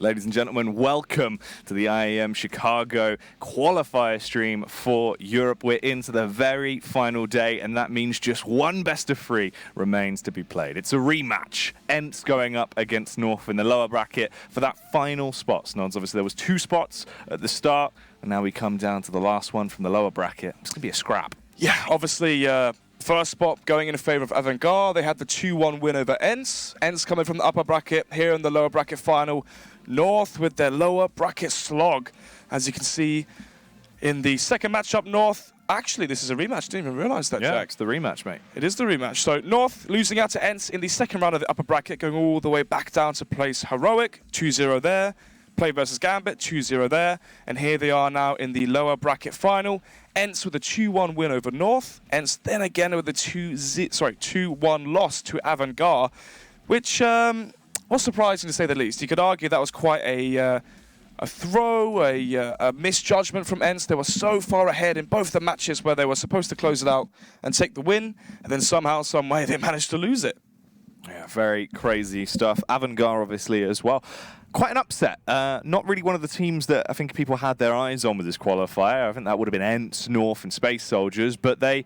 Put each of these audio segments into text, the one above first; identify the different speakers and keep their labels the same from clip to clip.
Speaker 1: Ladies and gentlemen, welcome to the IEM Chicago qualifier stream for Europe. We're into the very final day, and that means just one best of three remains to be played. It's a rematch. Ence going up against North in the lower bracket for that final spot. Snods, obviously there was 2 spots at the start, and now we come down to the last one from the lower bracket. It's going to be a scrap.
Speaker 2: Yeah, obviously, first spot going in favor of Avant-Garde. They had the 2-1 win over Ence. Ence coming from the upper bracket here in the lower bracket final. North with their lower bracket slog. As you can see in the second matchup, North. Actually, this is a rematch. Didn't even realize that,
Speaker 1: Yeah,
Speaker 2: Jack.
Speaker 1: it's the rematch, mate.
Speaker 2: It is the rematch. So North losing out to Ence in the second round of the upper bracket, going all the way back down to place Heroic, 2-0 there. Play versus Gambit, 2-0 there. And here they are now in the lower bracket final. Ence with a 2-1 win over North. Ence then again with a 2-1 loss to Avant-Garde, which was surprising to say the least. You could argue that was quite a misjudgment from Ence. They were so far ahead in both the matches where they were supposed to close it out and take the win, and then somehow, some way, they managed to lose it.
Speaker 1: Yeah, very crazy stuff. Avant-Garde, obviously, as well. Quite an upset. Not really one of the teams that I think people had their eyes on with this qualifier. I think that would have been Ence, North, and Space Soldiers, but they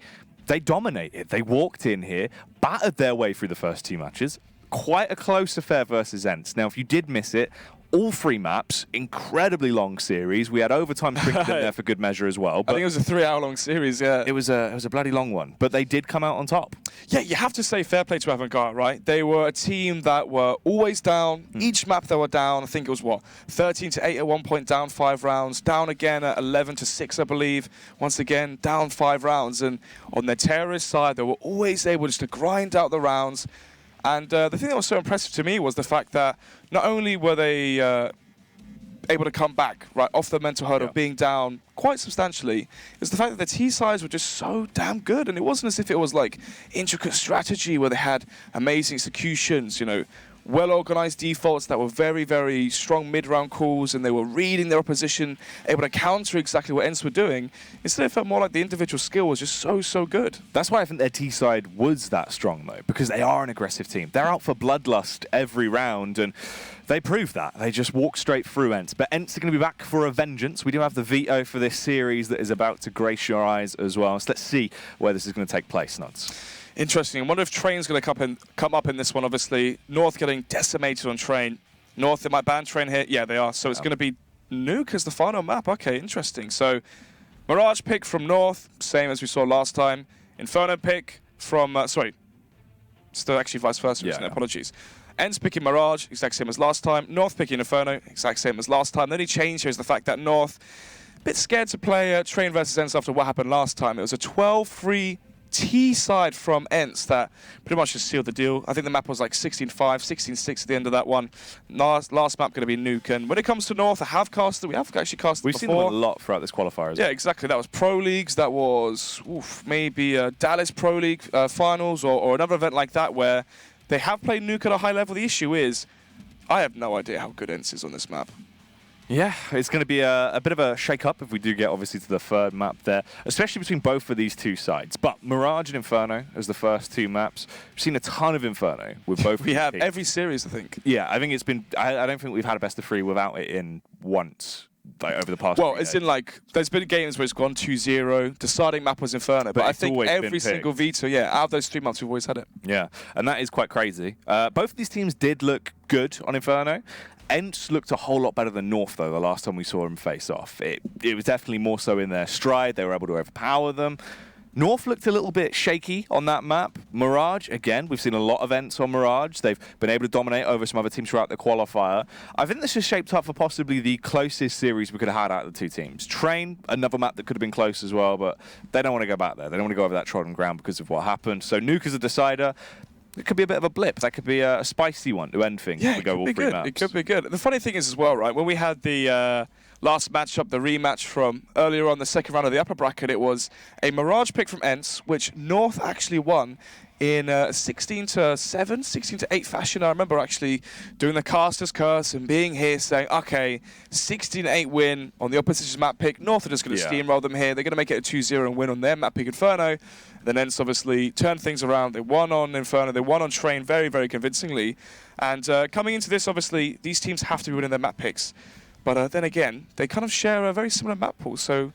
Speaker 1: dominated. They walked in here, battered their way through the first 2 matches. Quite a close affair versus Ence. Now, if you did miss it, all 3 maps, incredibly long series. We had overtime sprinkled in there for good measure as well.
Speaker 2: I think it was a 3-hour-long series, yeah.
Speaker 1: It was a bloody long one, but they did come out on top.
Speaker 2: Yeah, you have to say fair play to Avant-Garde, right? They were a team that were always down. Each map they were down. I think it was, 13-8 at one point, down 5 rounds. Down again at 11-6, I believe. Once again, down 5 rounds. And on their terrorist side, they were always able just to grind out the rounds. And the thing that was so impressive to me was the fact that not only were they able to come back right off the mental hurdle of being down quite substantially, it's the fact that the T sides were just so damn good. And it wasn't as if it was like intricate strategy where they had amazing executions, well-organized defaults that were very, very strong mid-round calls, and they were reading their opposition, able to counter exactly what Ence were doing. Instead, it felt more like the individual skill was just so good.
Speaker 1: That's why I think their T side was that strong, though, because they are an aggressive team. They're out for bloodlust every round, and they proved that. They just walked straight through Ence. But Ence are going to be back for a vengeance. We do have the veto for this series that is about to grace your eyes as well. So let's see where this is going to take place, Nods.
Speaker 2: Interesting. I wonder if Train's going to come up in this one, obviously. North getting decimated on Train. North, they might ban Train here. Yeah, they are. So it's going to be Nuke as the final map. Okay, interesting. So Mirage pick from North, same as we saw last time. Inferno pick from, still actually vice versa, isn't it? Apologies. Ence picking Mirage, exact same as last time. North picking Inferno, exact same as last time. The only change here is the fact that North, a bit scared to play Train versus Ence after what happened last time. It was a 12-3 T side from Ence that pretty much just sealed the deal. I think the map was like 16-5, 16-6 at the end of that one. Last map going to be Nuke. And when it comes to North, we have actually casted
Speaker 1: We've
Speaker 2: before.
Speaker 1: seen them a lot throughout this qualifier as well.
Speaker 2: Yeah, exactly. That was Pro Leagues. That was maybe Dallas Pro League finals or another event like that where they have played Nuke at a high level. The issue is, I have no idea how good Ence is on this map.
Speaker 1: Yeah, it's going to be a bit of a shake-up if we do get, obviously, to the third map there, especially between both of these 2 sides. But Mirage and Inferno as the first 2 maps. We've seen a ton of Inferno with both.
Speaker 2: We have every series, I think.
Speaker 1: Yeah, I think it's been. I don't think we've had a best of 3 without it in once. Like over the past.
Speaker 2: Well, it's in like there's been games where it's gone 2-0. Deciding map was Inferno, but I think every single veto, out of those 3 maps, we've always had it.
Speaker 1: Yeah, and that is quite crazy. Both of these teams did look good on Inferno. Ence looked a whole lot better than North, though, the last time we saw them face off. It was definitely more so in their stride. They were able to overpower them. North looked a little bit shaky on that map. Mirage, again, we've seen a lot of Ence on Mirage. They've been able to dominate over some other teams throughout the qualifier. I think this is shaped up for possibly the closest series we could have had out of the 2 teams. Train, another map that could have been close as well, but they don't want to go back there. They don't want to go over that trodden ground because of what happened. So Nuke is a decider. It could be a bit of a blip. That could be a spicy one to end things.
Speaker 2: Yeah,
Speaker 1: if we go all 3 maps.
Speaker 2: It could be good. The funny thing is as well, right, when we had the last matchup, the rematch from earlier on the second round of the upper bracket. It was a Mirage pick from Ence, which North actually won in 16-7, 16-8 fashion. I remember actually doing the caster's curse and being here saying, okay, 16-8 win on the opposition's map pick. North are just going to steamroll them here. They're going to make it a 2-0 and win on their map pick Inferno. Then Ence obviously turned things around. They won on Inferno. They won on Train very, very convincingly. And coming into this, obviously, these teams have to be winning their map picks. But then again, they kind of share a very similar map pool. So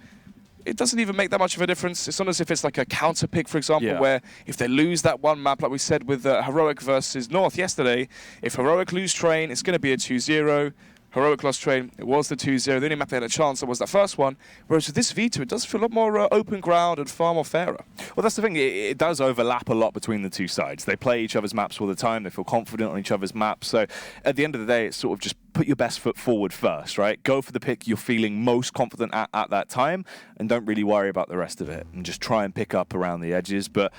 Speaker 2: it doesn't even make that much of a difference. It's not as if it's like a counter pick, for example, where if they lose that one map, like we said with Heroic versus North yesterday, if Heroic lose Train, it's going to be a 2-0. Heroic lost Train, it was the 2-0. The only map they had a chance, that was that first one. Whereas with this V2, it does feel a lot more open ground and far more fairer.
Speaker 1: Well, that's the thing. It does overlap a lot between the two sides. They play each other's maps all the time. They feel confident on each other's maps. So at the end of the day, it's sort of just put your best foot forward first, right? Go for the pick you're feeling most confident at that time, and don't really worry about the rest of it. And just try and pick up around the edges. But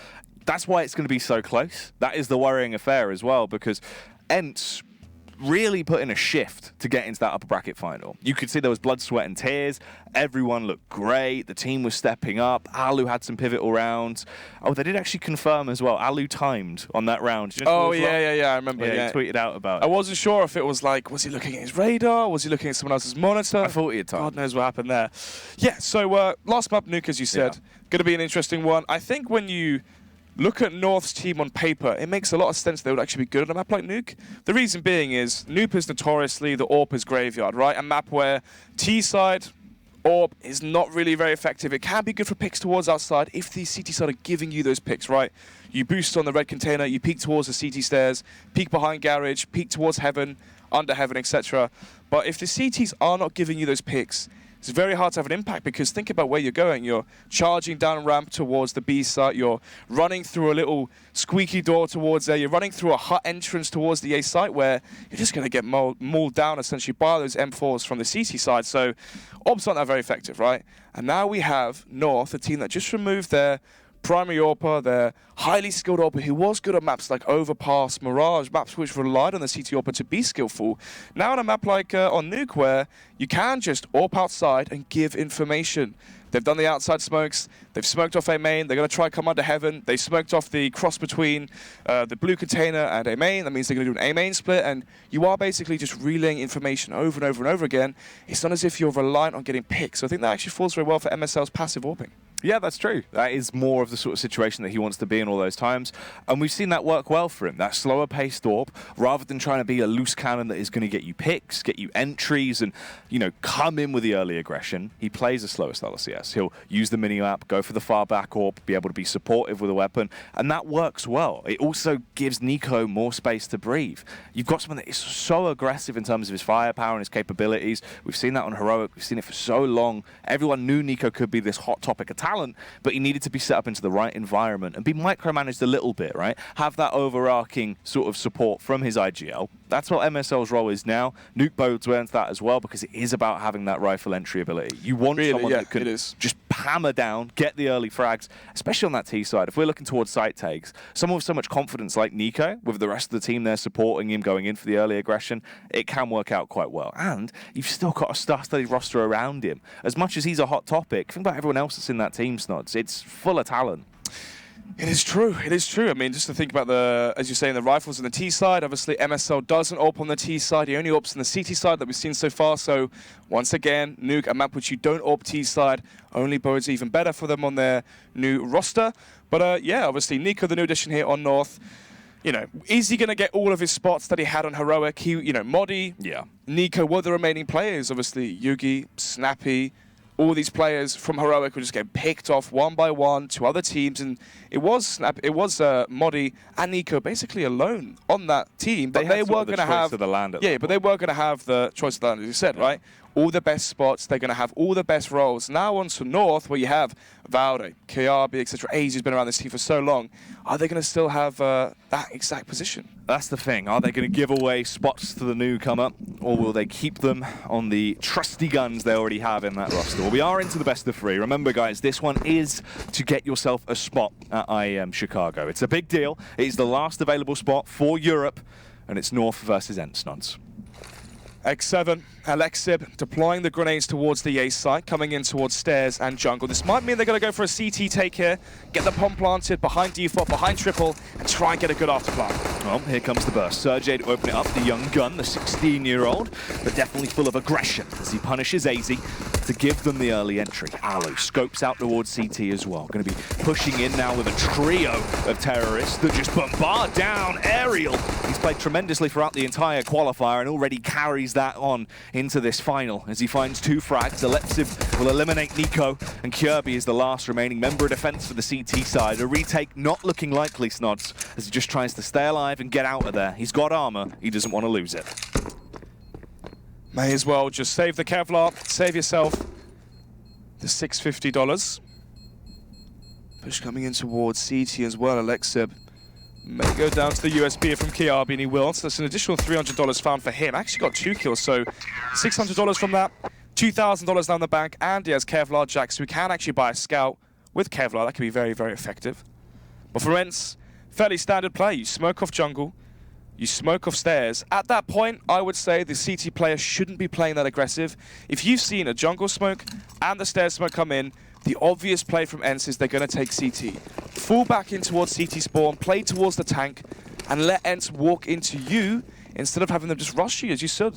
Speaker 1: that's why it's going to be so close. That is the worrying affair as well, because Ence really put in a shift to get into that upper bracket final. You could see there was blood, sweat, and tears. Everyone looked great. The team was stepping up. Alu had some pivotal rounds. Oh, they did actually confirm as well. Alu timed on that round.
Speaker 2: Oh, yeah, I remember.
Speaker 1: Yeah, he tweeted out about it.
Speaker 2: I wasn't sure if it was like, was he looking at his radar? Was he looking at someone else's monitor?
Speaker 1: I thought he had timed.
Speaker 2: God knows what happened there. Yeah, so last map, Nuke, as you said, going to be an interesting one. I think when you look at North's team on paper, it makes a lot of sense they would actually be good at a map like Nuke. The reason being is, Nuke is notoriously the AWP's graveyard, right? A map where T-side, AWP is not really very effective. It can be good for picks towards outside if the CT side are giving you those picks, right? You boost on the red container, you peek towards the CT stairs, peek behind garage, peek towards heaven, under heaven, etc. But if the CTs are not giving you those picks, it's very hard to have an impact, because think about where you're going. You're charging down ramp towards the B site. You're running through a little squeaky door towards there. You're running through a hut entrance towards the A site, where you're just going to get mauled down essentially by those M4s from the CT side. So ops aren't that very effective, right? And now we have North, a team that just removed their primary AWPer, their highly skilled AWPer, who was good at maps like Overpass, Mirage, maps which relied on the CT AWPer to be skillful. Now on a map like on Nuke, where you can just AWP outside and give information. They've done the outside smokes, they've smoked off A main, they're going to try come under heaven, they smoked off the cross between the blue container and A main. That means they're going to do an A main split, and you are basically just relaying information over and over and over again. It's not as if you're reliant on getting picks. So I think that actually falls very well for MSL's passive AWPing.
Speaker 1: Yeah, that's true. That is more of the sort of situation that he wants to be in all those times. And we've seen that work well for him. That slower paced AWP, rather than trying to be a loose cannon that is going to get you picks, get you entries, and, you know, come in with the early aggression. He plays a slower style of CS. He'll use the mini-map, go for the far back AWP, be able to be supportive with a weapon, and that works well. It also gives Nico more space to breathe. You've got someone that is so aggressive in terms of his firepower and his capabilities. We've seen that on Heroic. We've seen it for so long. Everyone knew Nico could be this hot topic of talent, but he needed to be set up into the right environment and be micromanaged a little bit, right? Have that overarching sort of support from his IGL. That's what MSL's role is now. Nuke bodes well into that as well, because it is about having that rifle entry ability. You want someone that can just hammer down, get the early frags, especially on that T side. If we're looking towards site takes, someone with so much confidence like Nico, with the rest of the team there supporting him going in for the early aggression, it can work out quite well. And you've still got a star-studded roster around him. As much as he's a hot topic, think about everyone else that's in that team, Snods. It's full of talent.
Speaker 2: It is true. It is true. I mean, just to think about the, as you say, the rifles on the T side, obviously MSL doesn't AWP on the T side. He only AWPs on the CT side that we've seen so far. So once again, Nuke, a map which you don't AWP T side, only bodes even better for them on their new roster. But yeah, obviously Nico, the new addition here on North. You know, is he going to get all of his spots that he had on Heroic? He, you know, Modi, Nico were the remaining players. Obviously, Yugi, Snappy, all these players from Heroic were just getting picked off one by one to other teams, and it was Modi and Nico basically alone on that team. But they were going to have
Speaker 1: the land.
Speaker 2: But they were going to have the choice of the land, as you said, right? All the best spots. They're going to have all the best roles. Now on to North, where you have Valde, Kiabi, etc. AZ's been around this team for so long. Are they going to still have that exact position?
Speaker 1: That's the thing. Are they going to give away spots to the newcomer, or will they keep them on the trusty guns they already have in that roster? Well, we are into the best of three. Remember, guys, this one is to get yourself a spot at IEM Chicago. It's a big deal. It is the last available spot for Europe, and it's North versus Ence, Nods.
Speaker 2: X7. Alexib deploying the grenades towards the A site, coming in towards stairs and jungle. This might mean they're going to go for a CT take here, get the bomb planted behind default, behind triple, and try and get a good afterplant.
Speaker 1: Well, here comes the burst. Sergej to open it up, the young gun, the 16-year-old, but definitely full of aggression as he punishes AZ to give them the early entry. Alu scopes out towards CT as well. Going to be pushing in now with a trio of terrorists that just bombard down Aerial. He's played tremendously throughout the entire qualifier and already carries that on into this final as he finds 2 frags. Alexib will eliminate Nico, and Kirby is the last remaining member of defense for the CT side. A retake not looking likely, Snods, as he just tries to stay alive and get out of there. He's got armor, he doesn't want to lose it.
Speaker 2: May as well just save the Kevlar, save yourself the $650. Push coming in towards CT as well. Alexib may go down to the USB from KRB, and he will. So that's an additional $300 found for him. Actually got 2 kills, so $600 from that, $2,000 down the bank, and he has Kevlar Jack, so we can actually buy a scout with Kevlar. That can be very, very effective. But for Ence, fairly standard play. You smoke off jungle, you smoke off stairs. At that point, I would say the CT player shouldn't be playing that aggressive. If you've seen a jungle smoke and the stairs smoke come in, the obvious play from Ence is they're going to take CT. Fall back in towards CT spawn, play towards the tank, and let Ence walk into you instead of having them just rush you. As you saw,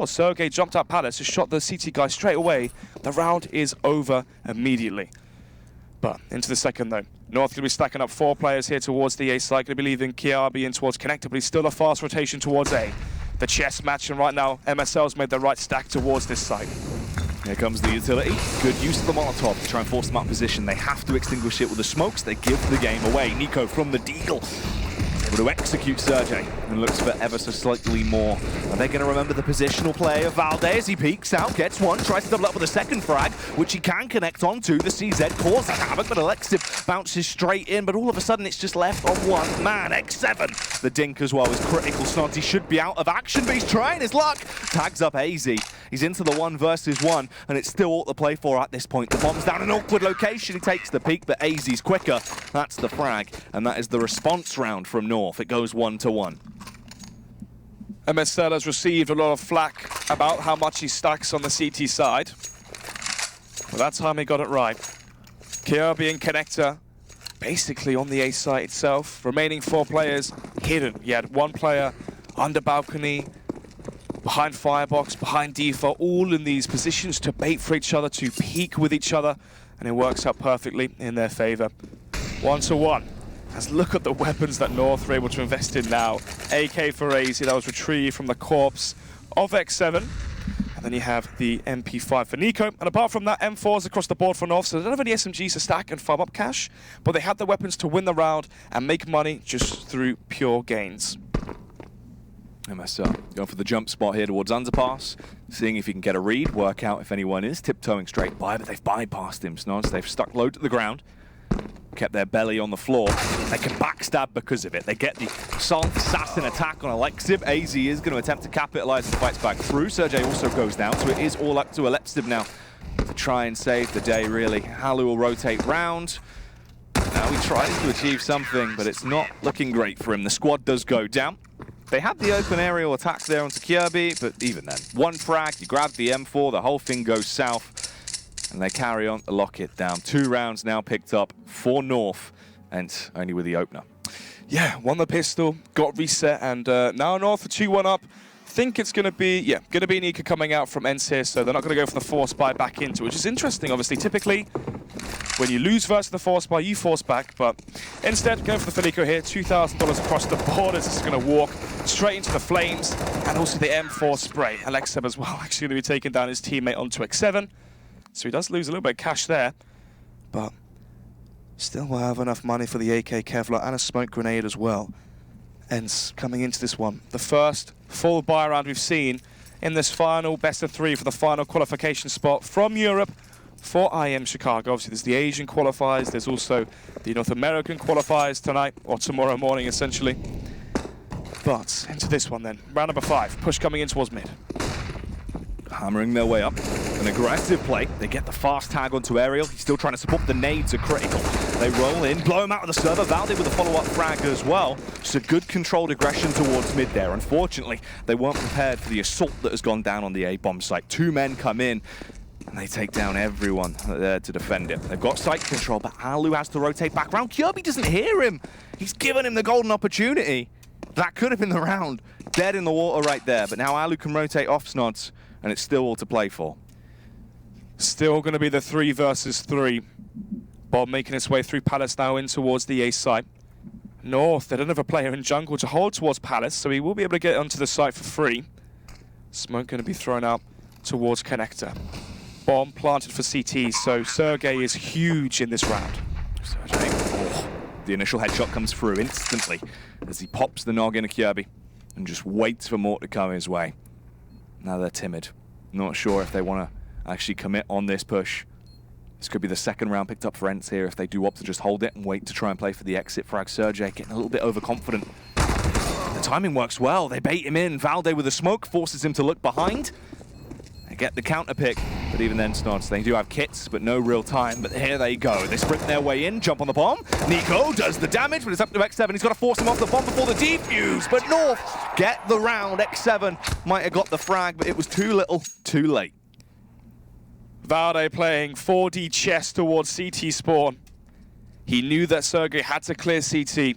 Speaker 2: Sergej jumped up Palace, just shot the CT guy straight away. The round is over immediately. But into the second though. North going to be stacking up 4 players here towards the A side. Going to be leaving KRB in towards Connector, but he's still a fast rotation towards A. The chess match, and right now MSL's made the right stack towards this site.
Speaker 1: Here comes the utility. Good use of the Molotov to try and force them out of position. They have to extinguish it with the smokes. They give the game away. Nico from the Deagle able to execute Sergej and looks for ever so slightly more. Are they going to remember the positional play of Valdez? He peeks out, gets one, tries to double up with a second frag, which he can connect onto. The CZ causes havoc, but Alexib bounces straight in, but all of a sudden it's just left on one man. X7. The dink as well is critical. Snods, he should be out of action, but he's trying his luck. Tags up AZ. He's into the 1 versus 1, and it's still all to play for at this point. The bomb's down an awkward location. He takes the peek, but AZ's quicker. That's the frag, and that is the response round from North. It goes 1-1.
Speaker 2: MSL has received a lot of flack about how much he stacks on the CT side. But that time he got it right. KRB and Connector basically on the A site itself. Remaining 4 players hidden. You had 1 player under balcony, behind firebox, behind default, all in these positions to bait for each other, to peek with each other, and it works out perfectly in their favor. 1-1. As look at the weapons that North are able to invest in now. AK for AZ, that was retrieved from the corpse of X7. And then you have the MP5 for Nico. And apart from that, M4s across the board for North, so they don't have any SMGs to stack and farm up cash, but they have the weapons to win the round and make money just through pure gains.
Speaker 1: MSL going for the jump spot here towards underpass, seeing if he can get a read, work out if anyone is tiptoeing straight by, but they've bypassed him, Snods. They've stuck low to the ground, kept their belly on the floor. They can backstab because of it. They get the assault assassin attack on Alexib. AZ is going to attempt to capitalize and fights back through. Sergej also goes down, so it is all up to Alexib now to try and save the day, really. Halu will rotate round. Now he tries to achieve something, but it's not looking great for him. The squad does go down. They had the open aerial attack there onto Kirby, but even then, 1 frag, you grab the M4, the whole thing goes south, and they carry on to lock it down. 2 rounds now picked up for North, and only with the opener.
Speaker 2: Yeah, won the pistol, got reset, and now North are 2-1 up. Think it's going to be, Nika coming out from Ence here, so they're not going to go for the force buy back into, which is interesting, obviously. Typically, when you lose versus the force buy, you force back, but instead, going for the Felico here, $2,000 across the board as this is going to walk straight into the flames, and also the M4 spray. Alexib as well, actually going to be taking down his teammate onto X7, so he does lose a little bit of cash there, but still will have enough money for the AK Kevlar and a smoke grenade as well. Ence coming into this one. The first full buy round we've seen in this final best of 3 for the final qualification spot from Europe for IEM Chicago. Obviously, there's the Asian qualifiers. There's also the North American qualifiers tonight, or tomorrow morning, essentially. But into this one then. Round number 5. Push coming in towards mid.
Speaker 1: Hammering their way up. An aggressive play. They get the fast tag onto Aerial. He's still trying to support. The nades are critical. They roll in, blow him out of the server. Valde with a follow-up frag as well. Just a good controlled aggression towards mid there. Unfortunately, they weren't prepared for the assault that has gone down on the A-bomb site. 2 men come in, and they take down everyone there to defend it. They've got site control, but Alu has to rotate back around. Kirby doesn't hear him. He's given him the golden opportunity. That could have been the round. Dead in the water right there, but now Alu can rotate off Snods, and it's still all to play for.
Speaker 2: Still going to be the 3 versus 3. Bob making its way through Palace now in towards the A site. North, they don't have a player in jungle to hold towards Palace, so he will be able to get onto the site for free. Smoke going to be thrown out towards Connector. Bomb planted for CT, so Sergey is huge in this round.
Speaker 1: Sergey, the initial headshot comes through instantly as he pops the noggin of Kirby and just waits for more to come his way. Now they're timid. Not sure if they want to actually commit on this push. This could be the second round picked up for Ence here if they do opt to just hold it and wait to try and play for the exit frag. Sergey getting a little bit overconfident. The timing works well. They bait him in. Valde with the smoke forces him to look behind. They get the counter pick, but even then, Snods, they do have kits, but no real time. But here they go. They sprint their way in, jump on the bomb. Nico does the damage, but it's up to X7. He's got to force him off the bomb before the defuse. But North get the round. X7 might have got the frag, but it was too little, too late.
Speaker 2: Valde playing 4D chess towards CT spawn. He knew that Sergey had to clear CT.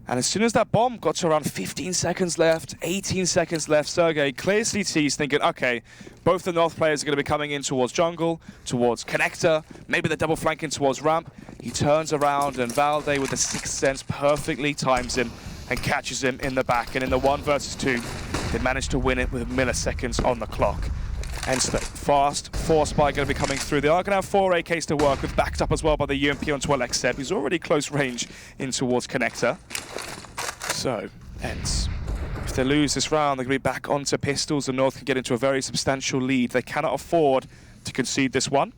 Speaker 2: And as soon as that bomb got to around 15 seconds left, 18 seconds left, Sergey clears CT. He's thinking, okay, both the North players are going to be coming in towards jungle, towards Connector, maybe they're double flanking towards ramp. He turns around and Valde with the 6th sense perfectly times him and catches him in the back. And in the 1 versus 2, they managed to win it with milliseconds on the clock. Hence the fast 4 spy going to be coming through. They are going to have 4 AKs to work with, backed up as well by the UMP on 12 Xeb. He's already close range in towards Connector. So, Ence, if they lose this round, they're going to be back onto pistols, and North can get into a very substantial lead. They cannot afford to concede this one.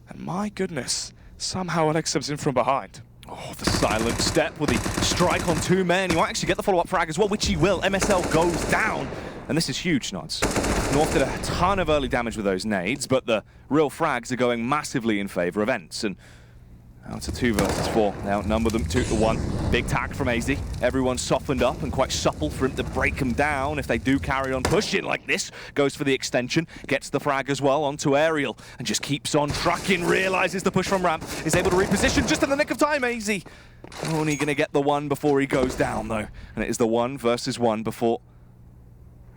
Speaker 2: And my goodness, somehow Alexev's in from behind.
Speaker 1: Oh, the silent step with the strike on 2 men. He might actually get the follow-up frag as well, which he will. MSL goes down. And this is huge, Nods. North did a ton of early damage with those nades, but the real frags are going massively in favor of Ence. And out to 2 versus 4. They outnumber them 2-1. Big tag from AZ. Everyone's softened up and quite supple for him to break them down if they do carry on pushing like this. Goes for the extension, gets the frag as well onto Aerial, and just keeps on trucking. Realizes the push from ramp, is able to reposition just in the nick of time, AZ. Only going to get the 1 before he goes down, though. And it is the 1 versus 1 before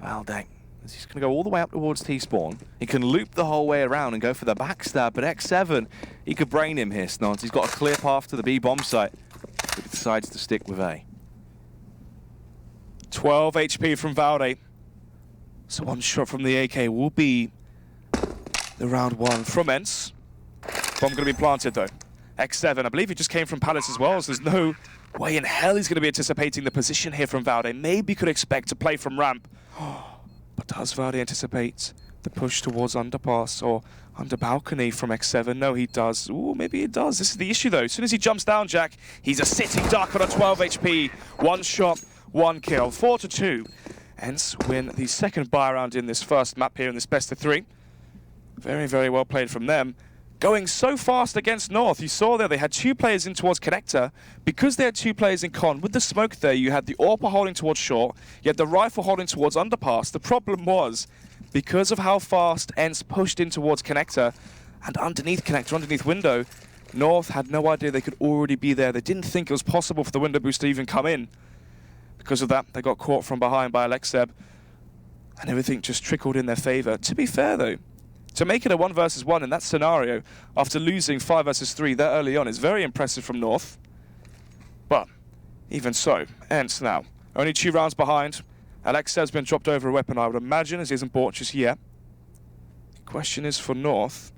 Speaker 1: Valde. He's going to go all the way up towards T-spawn. He can loop the whole way around and go for the backstab, but X7, he could brain him here, Snods. He's got a clear path to the B bomb site, but he decides to stick with A.
Speaker 2: 12 HP from Valde. So 1 shot from the AK will be the round 1 from Ence. Bomb going to be planted, though. X7, I believe he just came from Palace as well, so there's no way in hell he's going to be anticipating the position here from Valde. Maybe could expect to play from ramp. But does Valde anticipate the push towards underpass or under balcony from X7? No, he does. Ooh, maybe he does. This is the issue, though. As soon as he jumps down, Jack, he's a sitting duck on a 12 HP. 1 shot, 1 kill. 4-2. Ence win the second buy round in this first map here in this best of 3. Very, very well played from them. Going so fast against North. You saw there they had 2 players in towards Connector. Because they had 2 players in con, with the smoke there, you had the AWP holding towards short, you had the rifle holding towards underpass. The problem was, because of how fast Ence pushed in towards Connector, and underneath Connector, underneath window, North had no idea they could already be there. They didn't think it was possible for the window boost to even come in. Because of that, they got caught from behind by Alexeb, and everything just trickled in their favor. To be fair, though, to make it a 1 versus 1 in that scenario, after losing 5 versus 3 that early on, is very impressive from North. But even so, Ence now only 2 rounds behind. Alexev's been dropped over a weapon, I would imagine, as he hasn't bought just yet. The question is for North.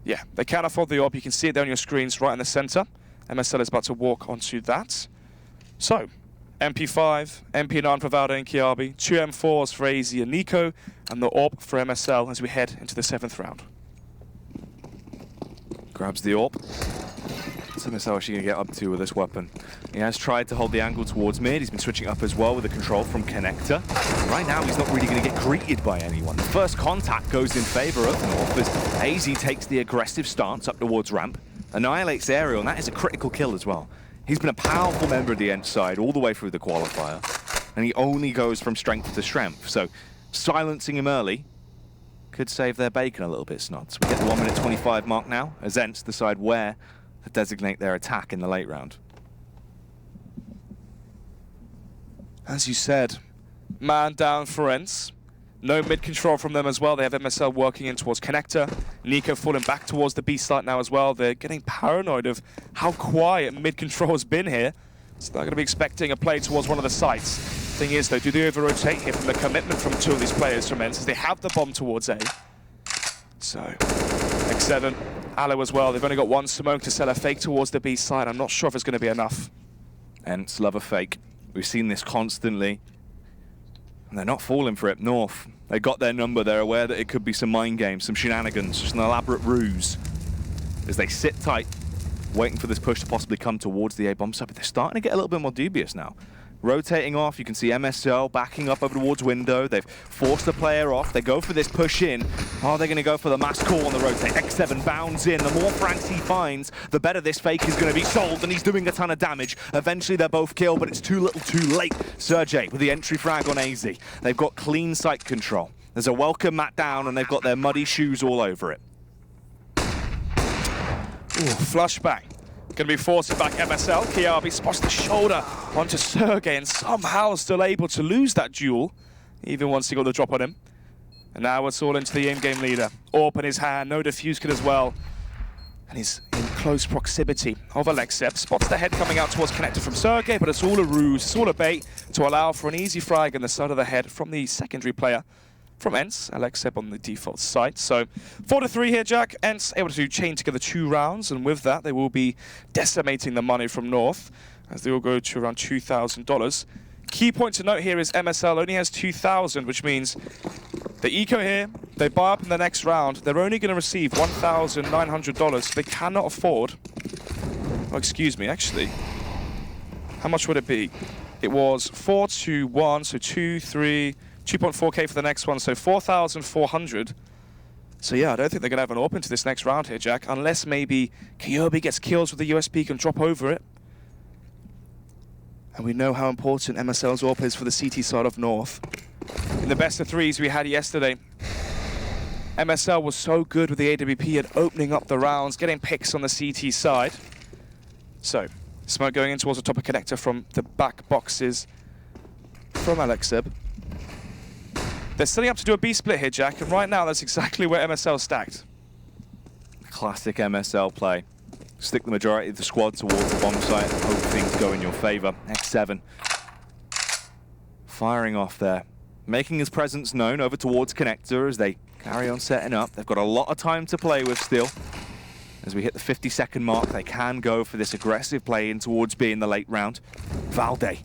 Speaker 2: Yeah, they can't afford the AWP. You can see it there on your screens right in the center. MSL is about to walk onto that. So, MP5, MP9 for Valde and Kiabi, 2 M4s for AZ and Nico, and the AWP for MSL as we head into the 7th round.
Speaker 1: Grabs the AWP. What's MSL actually going to get up to with this weapon? He has tried to hold the angle towards mid. He's been switching up as well with the control from Connector. Right now, he's not really going to get greeted by anyone. The first contact goes in favor of North as AZ takes the aggressive stance up towards ramp. Annihilates Aerial, and that is a critical kill as well. He's been a powerful member of the Ence side all the way through the qualifier, and he only goes from strength to strength. So silencing him early could save their bacon a little bit, Snods. We get the 1:25 mark now, as Ence decide where to designate their attack in the late round.
Speaker 2: As you said, man down for Ence. No mid-control from them as well. They have MSL working in towards Connector. Nico falling back towards the B site now as well. They're getting paranoid of how quiet mid-control has been here. So they're going to be expecting a play towards one of the sites. Thing is, though, do they over-rotate here from the commitment from two of these players from Ence as they have the bomb towards A? So, X7, Aloe as well. They've only got one smoke to sell a fake towards the B side. I'm not sure if it's going to be enough.
Speaker 1: Ence love a fake. We've seen this constantly. And they're not falling for it. North, they got their number. They're aware that it could be some mind games, some shenanigans, just an elaborate ruse. As they sit tight, waiting for this push to possibly come towards the A bomb site, but they're starting to get a little bit more dubious now. Rotating off, you can see MSL backing up over towards window. They've forced the player off. They go for this push in. Are they going to go for the mass call on the rotate? X7 bounds in. The more frags he finds, the better this fake is going to be sold, and he's doing a ton of damage. Eventually they're both killed, but it's too little too late. Sergey with the entry frag on AZ. They've got clean site control. There's a welcome mat down, and they've got their muddy shoes all over it.
Speaker 2: Ooh, flush back. Going to be forcing back MSL. Kiabi spots the shoulder onto Sergey and somehow still able to lose that duel, even once he got the drop on him. And now it's all into the in-game leader. AWP in his hand, no defuse kit as well. And he's in close proximity of Alexeb. Spots the head coming out towards Connector from Sergey, but it's all a ruse, it's all a bait to allow for an easy frag in the side of the head from the secondary player from Ence, Alexeb on the default site. So 4-3 here, Jack. Ence able to chain together 2 rounds, and with that, they will be decimating the money from North as they will go to around $2,000. Key point to note here is MSL only has 2,000, which means the eco here, they buy up in the next round, they're only going to receive $1,900. They cannot afford, oh, excuse me, actually, how much would it be? It was 4-1, so 2.4k for the next one, so 4,400. So yeah, I don't think they're going to have an AWP into this next round here, Jack, unless maybe Kyobi gets kills with the USP, can drop over it. And we know how important MSL's AWP is for the CT side of North. In the best of threes we had yesterday, MSL was so good with the AWP at opening up the rounds, getting picks on the CT side. So, smoke going in towards the top of Connector from the back boxes from Alexeb. They're setting up to do a B split here, Jack, and right now that's exactly where MSL stacked.
Speaker 1: Classic MSL play. Stick the majority of the squad towards the bomb site and hope things go in your favor. X7 firing off there, making his presence known over towards Connector as they carry on setting up. They've got a lot of time to play with still. As we hit the 50-second mark, they can go for this aggressive play in towards B in the late round. Valde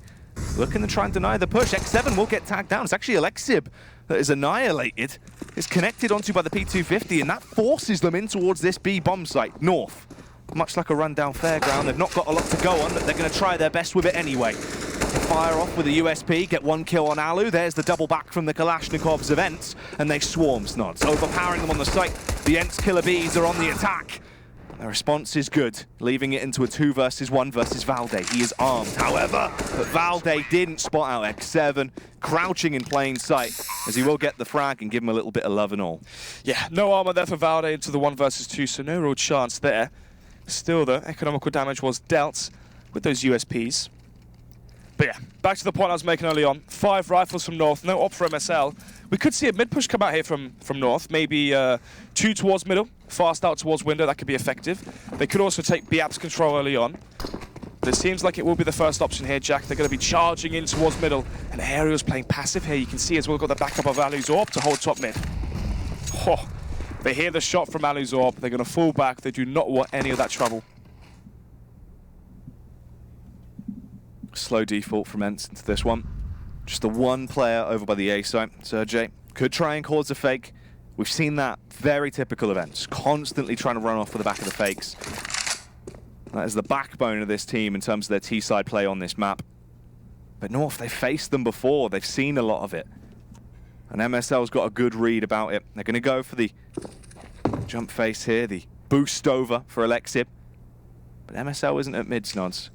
Speaker 1: looking to try and deny the push. X7 will get tagged down. It's actually Alexib that is annihilated. It's connected onto by the P250, and that forces them in towards this B bomb site, North. Much like a rundown fairground, they've not got a lot to go on, but they're going to try their best with it anyway. Fire off with the USP, get 1 kill on Alu. There's the double back from the Kalashnikovs of Ence, and they swarm Snods, overpowering them on the site. The Ence killer bees are on the attack. Their response is good, leaving it into a 2 versus 1 versus Valde. He is armed, however, but Valde didn't spot out X7, crouching in plain sight, as he will get the frag and give him a little bit of love and all.
Speaker 2: Yeah, no armor there for Valde into the 1 versus 2, so no real chance there. Still, the economical damage was dealt with those USPs. But yeah, back to the point I was making early on. 5 rifles from North, no op for MSL. We could see a mid-push come out here from North, maybe 2 towards middle, fast out towards window, that could be effective. They could also take B-Apps control early on. But it seems like it will be the first option here, Jack. They're going to be charging in towards middle, and Aerial's playing passive here. You can see as well, got the backup of Alu's AWP to hold top mid. Oh, they hear the shot from Alu's AWP, they're going to fall back. They do not want any of that trouble.
Speaker 1: Slow default from Ence into this one. Just the 1 player over by the A site. Sergey could try and cause a fake. We've seen that very typical of Ence, constantly trying to run off with the back of the fakes. That is the backbone of this team in terms of their T-side play on this map. But North, they've faced them before. They've seen a lot of it. And MSL's got a good read about it. They're going to go for the jump face here, the boost over for Alexib. But MSL isn't at mid, Snods.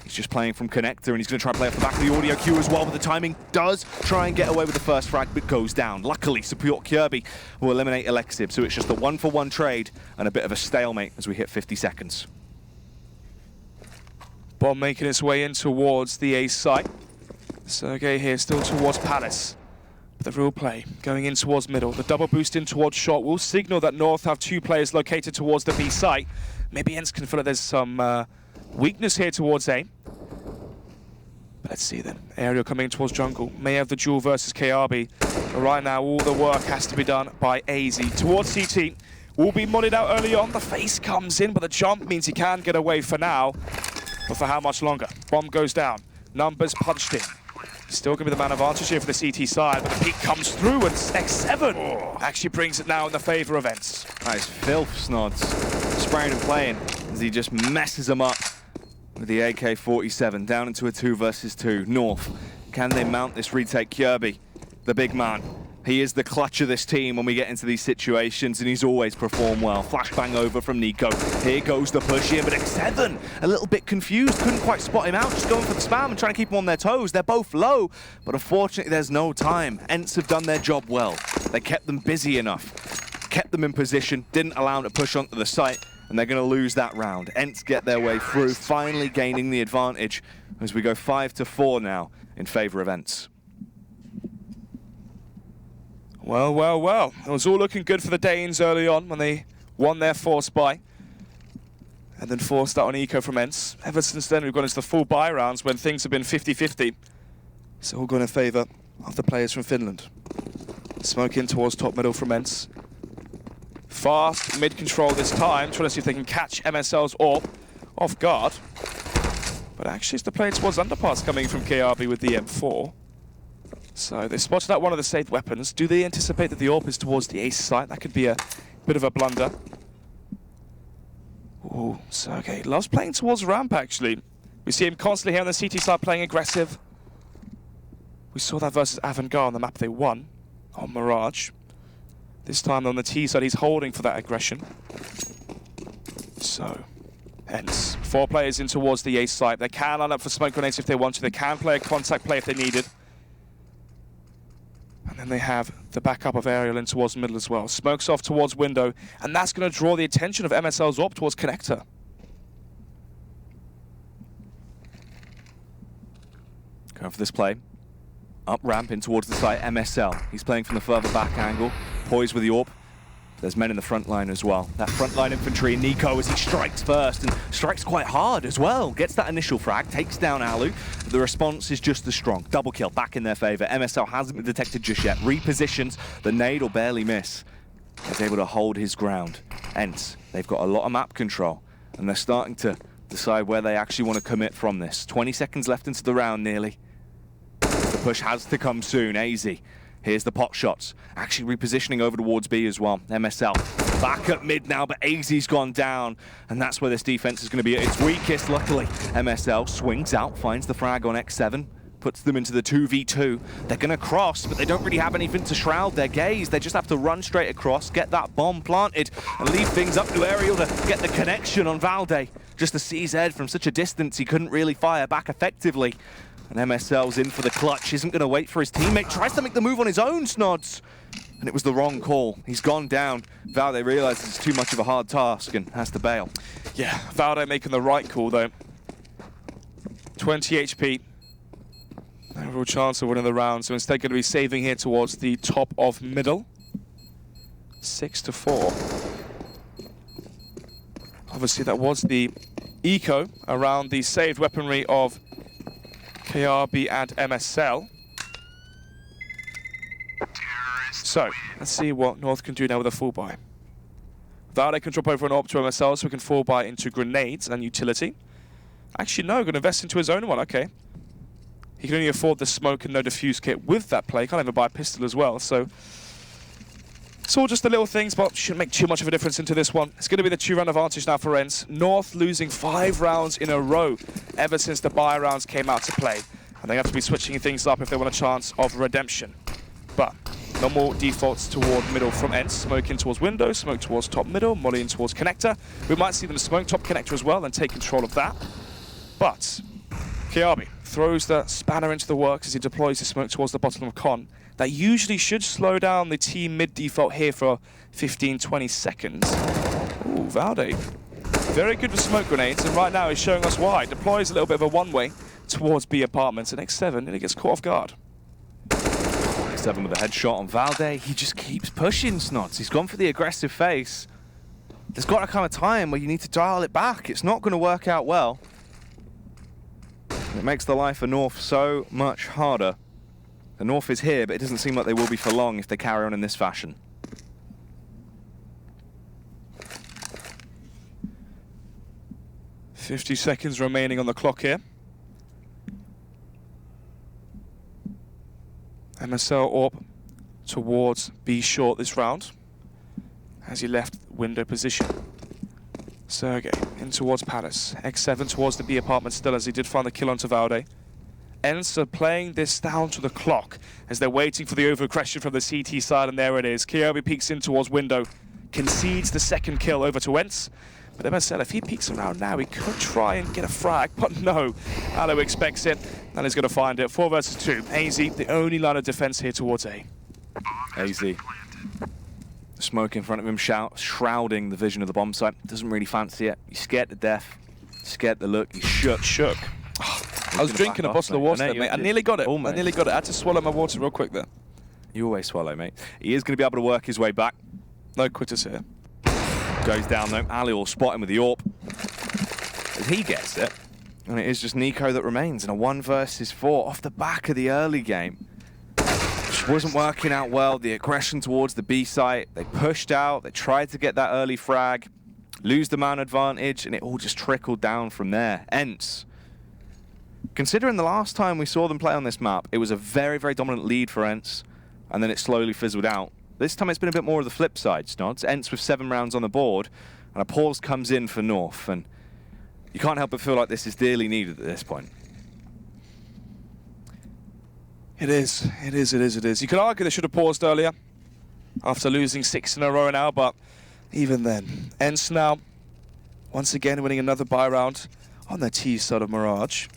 Speaker 1: He's just playing from connector, and he's going to try and play off the back of the audio queue as well, but the timing does try and get away with the first frag, but goes down. Luckily, support Kirby will eliminate Alexib, so it's just a 1-for-1 trade and a bit of a stalemate as we hit 50 seconds.
Speaker 2: Bomb making its way in towards the A site. Sergey here still towards Palace. But the real play going in towards middle. The double boost in towards short will signal that North have 2 players located towards the B site. Maybe Ence can feel that there's some weakness here towards A. But let's see then. Aerial coming towards jungle. May have the duel versus KRB. But right now, all the work has to be done by AZ. Towards CT. Will be modded out early on. The face comes in, but the jump means he can get away for now. But for how much longer? Bomb goes down. Numbers punched in. Still going to be the man advantage here for the CT side, but the peak comes through, and X7 actually brings it now in the favour of Ence.
Speaker 1: That is filth, Snods. Spraying and playing as he just messes them up with the AK-47 down into a 2 versus 2. North, can they mount this retake? Kirby, the big man. He is the clutch of this team when we get into these situations, and he's always performed well. Flashbang over from Nico. Here goes the push here, but X7 a little bit confused, couldn't quite spot him out, just going for the spam and trying to keep him on their toes. They're both low, but unfortunately there's no time. Ence have done their job well. They kept them busy enough, kept them in position, didn't allow them to push onto the site, and they're going to lose that round. Ence get their way through, finally gaining the advantage as we go 5-4 now in favour of Ence.
Speaker 2: Well, well, well. It was all looking good for the Danes early on when they won their force buy. And then forced out on eco from Ence. Ever since then, we've gone into the full buy rounds when things have been 50-50. It's all gone in favour of the players from Finland. Smoke in towards top middle from Ence. Fast mid-control this time, trying to see if they can catch MSL's AWP off guard. But actually it's the play towards underpass coming from KRB with the M4. So they spotted out one of the saved weapons. Do they anticipate that the AWP is towards the ace site? That could be a bit of a blunder. Ooh, Sergey loves playing towards ramp, actually. We see him constantly here on the CT side playing aggressive. We saw that versus Avantgarde on the map they won on Mirage. This time on the T side, he's holding for that aggression. So, Ence. 4 players in towards the ace site. They can line up for smoke grenades if they want to. They can play a contact play if they need it. And then they have the backup of aerial in towards middle as well. Smokes off towards window, and that's going to draw the attention of MSL's AWP towards connector.
Speaker 1: Going for this play. Up ramp in towards the site, MSL. He's playing from the further back angle. Poised with the AWP. There's men in the front line as well. That front line infantry, Nico, as he strikes first, and strikes quite hard as well. Gets that initial frag, takes down Alu. The response is just as strong. Double kill, back in their favor. MSL hasn't been detected just yet. Repositions, the nade will barely miss. He's able to hold his ground. Ence, they've got a lot of map control, and they're starting to decide where they actually want to commit from this. 20 seconds left into the round nearly. The push has to come soon. AZ. Here's the pot shots. Actually repositioning over towards B as well. MSL back at mid now, but AZ's gone down. And that's where this defense is going to be at its weakest, luckily. MSL swings out, finds the frag on X7, puts them into the 2v2. They're going to cross, but they don't really have anything to shroud their gaze. They just have to run straight across, get that bomb planted, and leave things up to Aerial to get the connection on Valde. Just the CZ from such a distance, he couldn't really fire back effectively. And MSL's in for the clutch, isn't going to wait for his teammate, tries to make the move on his own, Snods. And it was the wrong call. He's gone down. Valde realizes it's too much of a hard task and has to bail.
Speaker 2: Yeah, Valde making the right call though. 20 HP. No real chance of winning the round, so instead going to be saving here towards the top of middle. 6-4. Obviously that was the eco around the saved weaponry of KRB and MSL. So, let's see what North can do now with a full buy. Valde can drop over an AWP to MSL so we can full buy into grenades and utility. Actually, no, going to invest into his own one, okay. He can only afford the smoke and no diffuse kit with that play. Can't even buy a pistol as well, so... It's all just the little things, but shouldn't make too much of a difference into this one. It's going to be the 2-round advantage now for Ence. North losing 5 rounds in a row ever since the buy rounds came out to play. And they have to be switching things up if they want a chance of redemption. But Normal defaults toward middle from Ence. Smoke in towards window, smoke towards top middle, molly in towards connector. We might see them smoke top connector as well and take control of that. But Kiabi throws the spanner into the works as he deploys his smoke towards the bottom of Con. That usually should slow down the team mid default here for 15-20 seconds. Ooh, Valde. Very good with smoke grenades, and right now he's showing us why. Deploys a little bit of a one-way towards B apartments, and X7 and he gets caught off guard.
Speaker 1: X7 with a headshot on Valde. He just keeps pushing, Snots. He's gone for the aggressive face. There's got to come a time where you need to dial it back. It's not going to work out well. It makes the life for North so much harder. The North is here, but it doesn't seem like they will be for long if they carry on in this fashion.
Speaker 2: $50 seconds remaining on the clock here. MSL Orb towards B short this round as he left window position. Sergey in towards Palace. X7 towards the B apartment still as he did find the kill onto Valde. Ence are playing this down to the clock as they're waiting for the over-aggression from the CT side, and there it is. Kiabi peeks in towards window, concedes the second kill over to Ence. But MSL, if he peeks around now, he could try and get a frag, but no. Alo expects it, and he's going to find it. 4 versus 2. AZ, the only line of defense here towards A.
Speaker 1: AZ. The smoke in front of him, shrouding the vision of the bomb site. Doesn't really fancy it. He's scared to death. Scared to look. He's shook.
Speaker 2: I was drinking a bottle of water there, mate. I nearly got it.
Speaker 1: Almost.
Speaker 2: I nearly got it. I had to swallow my water real quick there.
Speaker 1: You always swallow, mate. He is going to be able to work his way back.
Speaker 2: No quitters here.
Speaker 1: Goes down though. Ali will spot him with the AWP. As he gets it. And it is just Nico that remains in a 1 versus 4 off the back of the early game. Which wasn't working out well. The aggression towards the B site. They pushed out. They tried to get that early frag. Lose the man advantage. And it all just trickled down from there. Ence. Considering the last time we saw them play on this map, it was a very, very dominant lead for Ence. And then it slowly fizzled out. This time it's been a bit more of the flip side, Snods. Ence with 7 rounds on the board, and a pause comes in for North, and you can't help but feel like this is dearly needed at this point.
Speaker 2: It is. You could argue they should have paused earlier after losing 6 in a row now, but even then. Ence now, once again, winning another buy round on the T side of Mirage.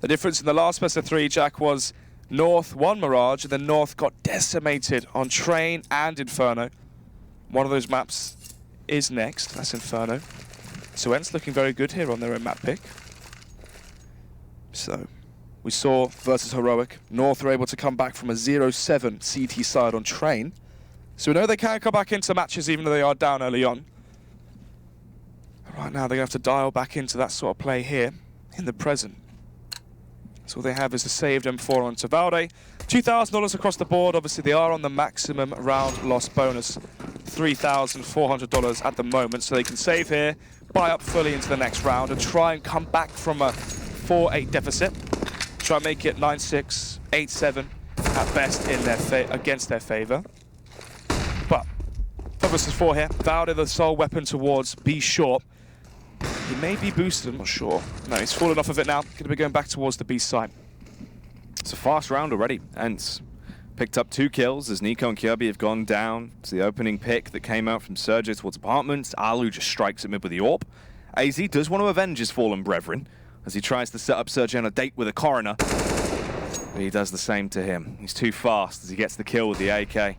Speaker 2: The difference in the last best of 3, Jack, was North won Mirage, and then North got decimated on Train and Inferno. One of those maps is next. That's Inferno. So Ence looking very good here on their own map pick. So we saw versus Heroic. North are able to come back from a 0-7 CT side on Train. So we know they can come back into matches even though they are down early on. Right now they're going to have to dial back into that sort of play here in the present. So all they have is a saved M4 onto Valde. $2,000 across the board. Obviously, they are on the maximum round loss bonus. $3,400 at the moment. So they can save here, buy up fully into the next round, and try and come back from a 4-8 deficit. Try and make it 9-6, 8-7 at best in their against their favor. But 5 versus 4 here. Valde, the sole weapon towards B short. He may be boosted, I'm not sure. No, he's fallen off of it now. Going to be going back towards the B side.
Speaker 1: It's a fast round already. Ence picked up 2 kills as Nico and Kiabi have gone down. It's the opening pick that came out from Sergio towards apartments. Alu just strikes at mid with the AWP. AZ does want to avenge his fallen brethren as he tries to set up Sergio on a date with a coroner. But he does the same to him. He's too fast as he gets the kill with the AK.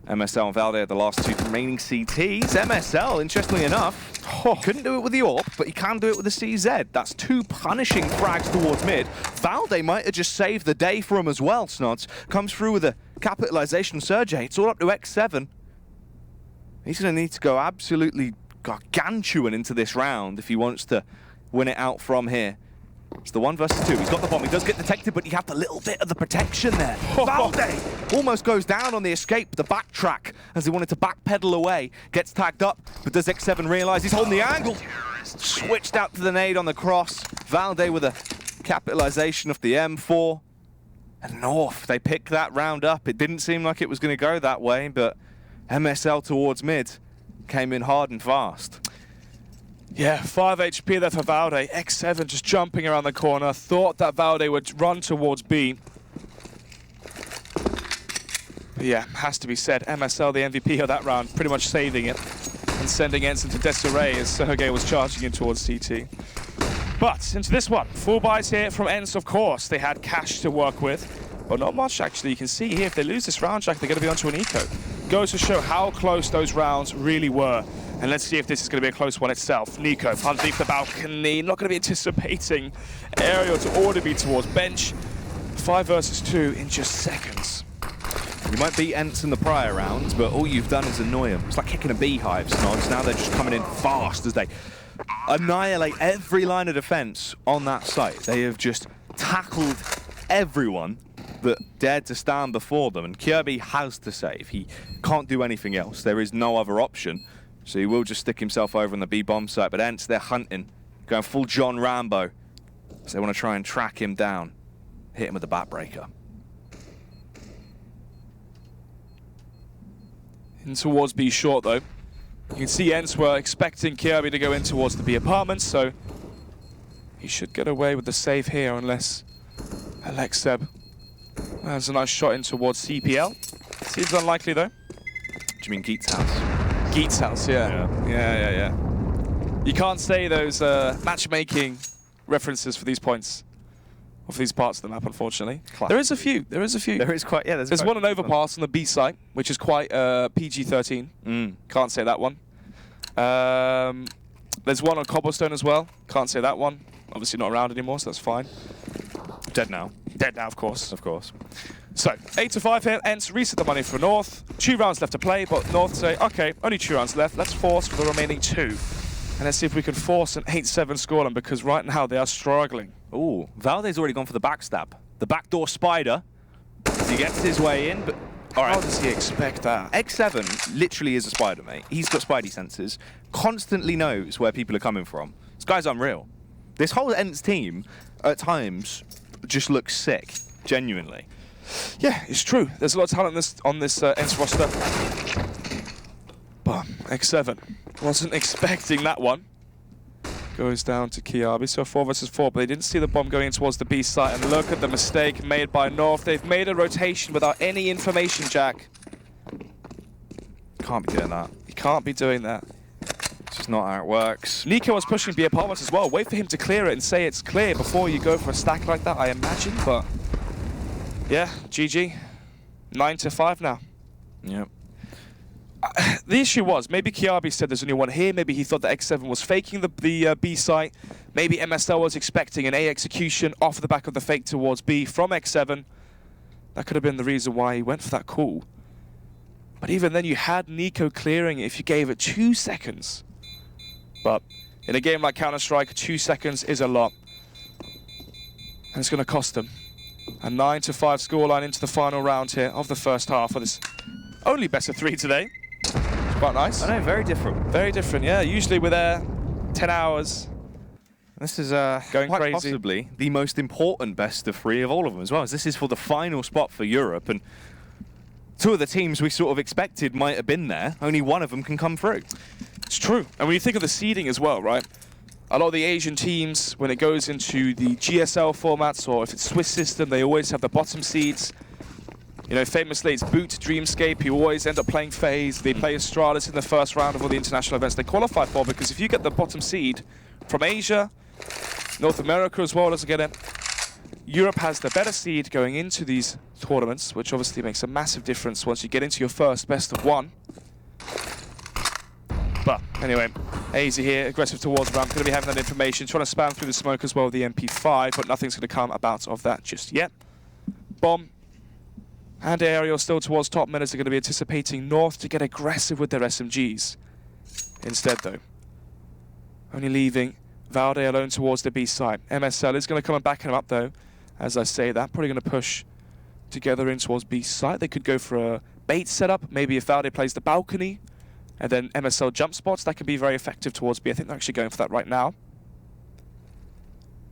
Speaker 1: MSL and Valde are the last 2 remaining CTs. MSL, interestingly enough, couldn't do it with the AWP, but he can do it with the CZ. That's 2 punishing frags towards mid. Valde might have just saved the day for him as well, Snods. Comes through with a capitalization Sergey. It's all up to X7. He's going to need to go absolutely gargantuan into this round if he wants to win it out from here. It's the 1 versus 2. He's got the bomb. He does get detected, but you have the little bit of the protection there. Valde almost goes down on the escape, the backtrack, as he wanted to backpedal away. Gets tagged up, but does X7 realize he's holding the angle? Switched out to the nade on the cross. Valde with a capitalization of the M4. And North, they pick that round up. It didn't seem like it was going to go that way, but MSL towards mid came in hard and fast.
Speaker 2: Yeah, 5 HP there for Valde. X7 just jumping around the corner. Thought that Valde would run towards B. Yeah, has to be said. MSL, the MVP of that round, pretty much saving it and sending Ence into disarray as Sergey was charging in towards CT. But into this one, full buys here from Ence, of course. They had cash to work with, but not much actually. You can see here, if they lose this round, Jack, they're going to be onto an eco. Goes to show how close those rounds really were. And let's see if this is going to be a close one itself. Nico underneath the balcony, not going to be anticipating Aerial to order be towards bench. 5 versus 2 in just seconds.
Speaker 1: You might beat Ence in the prior rounds, but all you've done is annoy them. It's like kicking a beehive, Snogs. Now they're just coming in fast as they annihilate every line of defense on that site. They have just tackled everyone that dared to stand before them, and Kirby has to save. He can't do anything else. There is no other option, so he will just stick himself over on the B-bomb site. But Ence, they're hunting, going full John Rambo. So they want to try and track him down, hit him with the backbreaker.
Speaker 2: In towards B short though. You can see Ence were expecting Kirby to go in towards the B apartments, so he should get away with the save here unless Alexeb has a nice shot in towards CPL. Seems unlikely though.
Speaker 1: Do you mean Geet's house?
Speaker 2: Geet's house, yeah. Yeah. You can't say those matchmaking references for these points. Of these parts of the map, unfortunately.
Speaker 1: Classic.
Speaker 2: There is a few. There is quite,
Speaker 1: yeah,
Speaker 2: there's one on overpass on the B site, which is quite PG-13. Can't say that one. There's one on cobblestone as well. Can't say that one. Obviously not around anymore, so that's fine.
Speaker 1: Dead now.
Speaker 2: Dead now, of course.
Speaker 1: Of course.
Speaker 2: So, 8-5 here. Ence reset the money for North. 2 rounds left to play, but North say, okay, only 2 rounds left. Let's force for the remaining 2. And let's see if we can force an 8-7 scoreline, because right now they are struggling.
Speaker 1: Ooh, Valde's already gone for the backstab. The backdoor spider. He gets his way in, but... All right.
Speaker 2: How does he expect that?
Speaker 1: X7 literally is a spider, mate. He's got spidey senses. Constantly knows where people are coming from. This guy's unreal. This whole Ence team, at times, just looks sick. Genuinely.
Speaker 2: Yeah, it's true. There's a lot of talent on this Ence roster. But X7 wasn't expecting that one. Goes down to Kiabi, so 4 versus 4, but they didn't see the bomb going towards the B site, and look at the mistake made by North. They've made a rotation without any information, Jack.
Speaker 1: Can't be doing that.
Speaker 2: You can't be doing that.
Speaker 1: It's just not how it works.
Speaker 2: Nico was pushing B apartments as well. Wait for him to clear it and say it's clear before you go for a stack like that, I imagine, but... Yeah, GG. 9-5 now.
Speaker 1: Yep.
Speaker 2: The issue was, maybe Kiabi said there's only one here, maybe he thought that X7 was faking the B site, maybe MSL was expecting an A execution off the back of the fake towards B from X7. That could have been the reason why he went for that call. But even then you had Nico clearing it if you gave it 2 seconds. But in a game like Counter-Strike, 2 seconds is a lot. And it's going to cost them. A 9-5 scoreline into the final round here of the first half of this only best of 3 today. Quite nice.
Speaker 1: I know, very different.
Speaker 2: Very different, yeah. Usually we're there 10 hours.
Speaker 1: This is
Speaker 2: going
Speaker 1: quite
Speaker 2: crazy.
Speaker 1: Possibly the most important best of 3 of all of them as well, as this is for the final spot for Europe, and 2 of the teams we sort of expected might have been there. Only one of them can come through.
Speaker 2: It's true. And when you think of the seeding as well, right? A lot of the Asian teams, when it goes into the GSL formats, or if it's Swiss system, they always have the bottom seeds. You know, famously, it's Boot, Dreamscape, who always end up playing FaZe. They play Astralis in the first round of all the international events they qualify for, because if you get the bottom seed from Asia, North America as well as get it, Europe has the better seed going into these tournaments, which obviously makes a massive difference once you get into your first best of 1. But anyway, AZ here, aggressive towards ramp, going to be having that information, trying to spam through the smoke as well with the MP5, but nothing's going to come about of that just yet. Bomb. And Aerial still towards top minutes are going to be anticipating North to get aggressive with their SMGs. Instead, though, only leaving Valde alone towards the B side. MSL is going to come and back him up, though. As I say that, probably going to push together in towards B side. They could go for a bait setup. Maybe if Valde plays the balcony, and then MSL jump spots, that can be very effective towards B. I think they're actually going for that right now.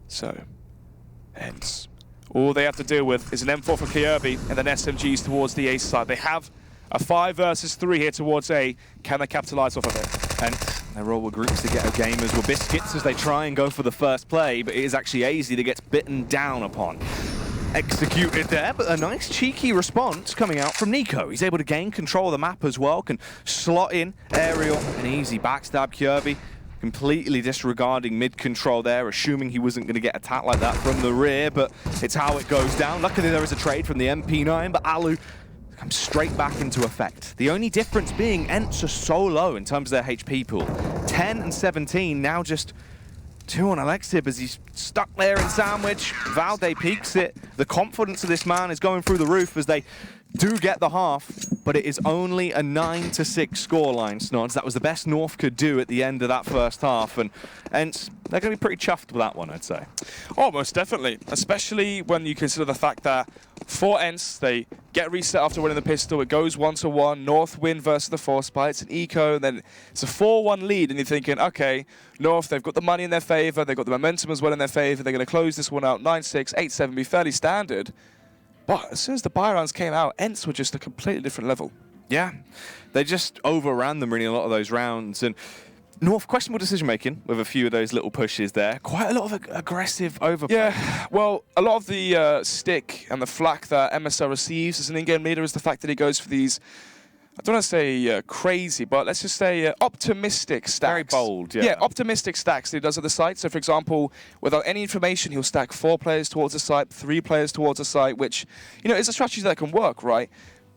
Speaker 2: So, Ence. All they have to deal with is an M4 for Kirby and then SMGs towards the A side. They have a 5 versus 3 here towards A. Can they capitalize off of it?
Speaker 1: And they roll with groups to get a game as well. Biscuits as they try and go for the first play, but it is actually AZ that gets bitten down upon. executed there, but a nice cheeky response coming out from Nico. He's able to gain control of the map as well, can slot in aerial, an easy backstab Kirby, completely disregarding mid-control there, assuming he wasn't going to get attacked like that from the rear, but it's how it goes down. Luckily there is a trade from the MP9, but Alu comes straight back into effect. The only difference being Ence are so low in terms of their HP pool. 10 and 17, now just 2 on Alexib as he's stuck there in sandwich. Valde peeks it. The confidence of this man is going through the roof as they do get the half, but it is only a 9-6 scoreline, Snods. That was the best North could do at the end of that first half, and Ence, they're going to be pretty chuffed with that one, I'd say. Oh,
Speaker 2: most definitely, especially when you consider the fact that for Ence, they get reset after winning the pistol. It goes 1-1. North win versus the Force Spy. It's an eco, and then it's a 4-1 lead, and you're thinking, okay, North, they've got the money in their favor, they've got the momentum as well in their favor, they're going to close this one out 9-6, 8-7, be fairly standard. But as soon as the buy rounds came out, Ence were just a completely different level.
Speaker 1: Yeah, they just overran them really a lot of those rounds, and North questionable decision-making with a few of those little pushes there. Quite a lot of aggressive overplay.
Speaker 2: Yeah, well, a lot of the stick and the flack that MSL receives as an in-game leader is the fact that he goes for these, I don't want to say crazy, but let's just say optimistic stacks.
Speaker 1: Very bold, yeah.
Speaker 2: Yeah, optimistic stacks that he does at the site. So, for example, without any information, he'll stack 4 players towards the site, 3 players towards the site, which, you know, is a strategy that can work, right?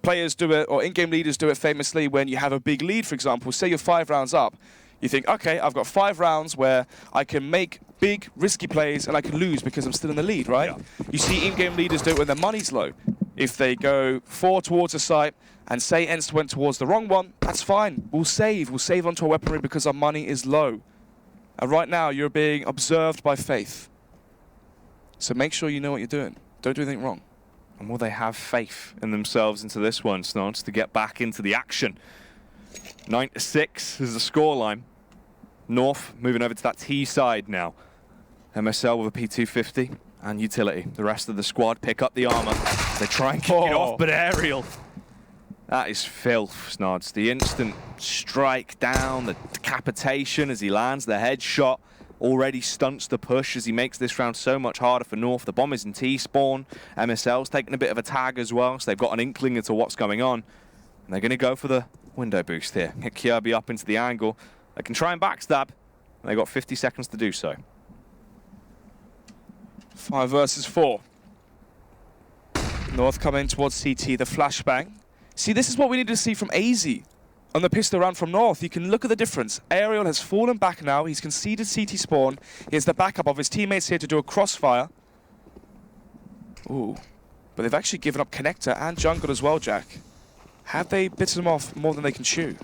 Speaker 2: Players do it, or in-game leaders do it famously when you have a big lead, for example. Say you're 5 rounds up. You think, okay, I've got 5 rounds where I can make big, risky plays and I can lose because I'm still in the lead, right? Yeah. You see in-game leaders do it when their money's low. If they go 4 towards a site and say Ence went towards the wrong one, that's fine. We'll save onto our weaponry because our money is low. And right now, you're being observed by Faith. So make sure you know what you're doing. Don't do anything wrong.
Speaker 1: And will they have faith in themselves into this one, Snods, to get back into the action? 9-6 is the scoreline. North moving over to that T side now. MSL with a P250 and utility. The rest of the squad pick up the armor. They try and kick it off, but aerial. That is filth, Snods. The instant strike down, the decapitation as he lands the headshot. Already stunts the push as he makes this round so much harder for North. The bomb is in T-spawn. MSL's taking a bit of a tag as well, so they've got an inkling into what's going on. And they're going to go for the window boost here. Get Kirby up into the angle. They can try and backstab. They've got 50 seconds to do so.
Speaker 2: 5 versus 4. North coming towards CT, the flashbang. See, this is what we need to see from AZ on the pistol round from North. You can look at the difference. Aerial has fallen back now. He's conceded CT spawn. He has the backup of his teammates here to do a crossfire. Ooh. But they've actually given up connector and jungle as well, Jack. Have they bitten them off more than they can chew?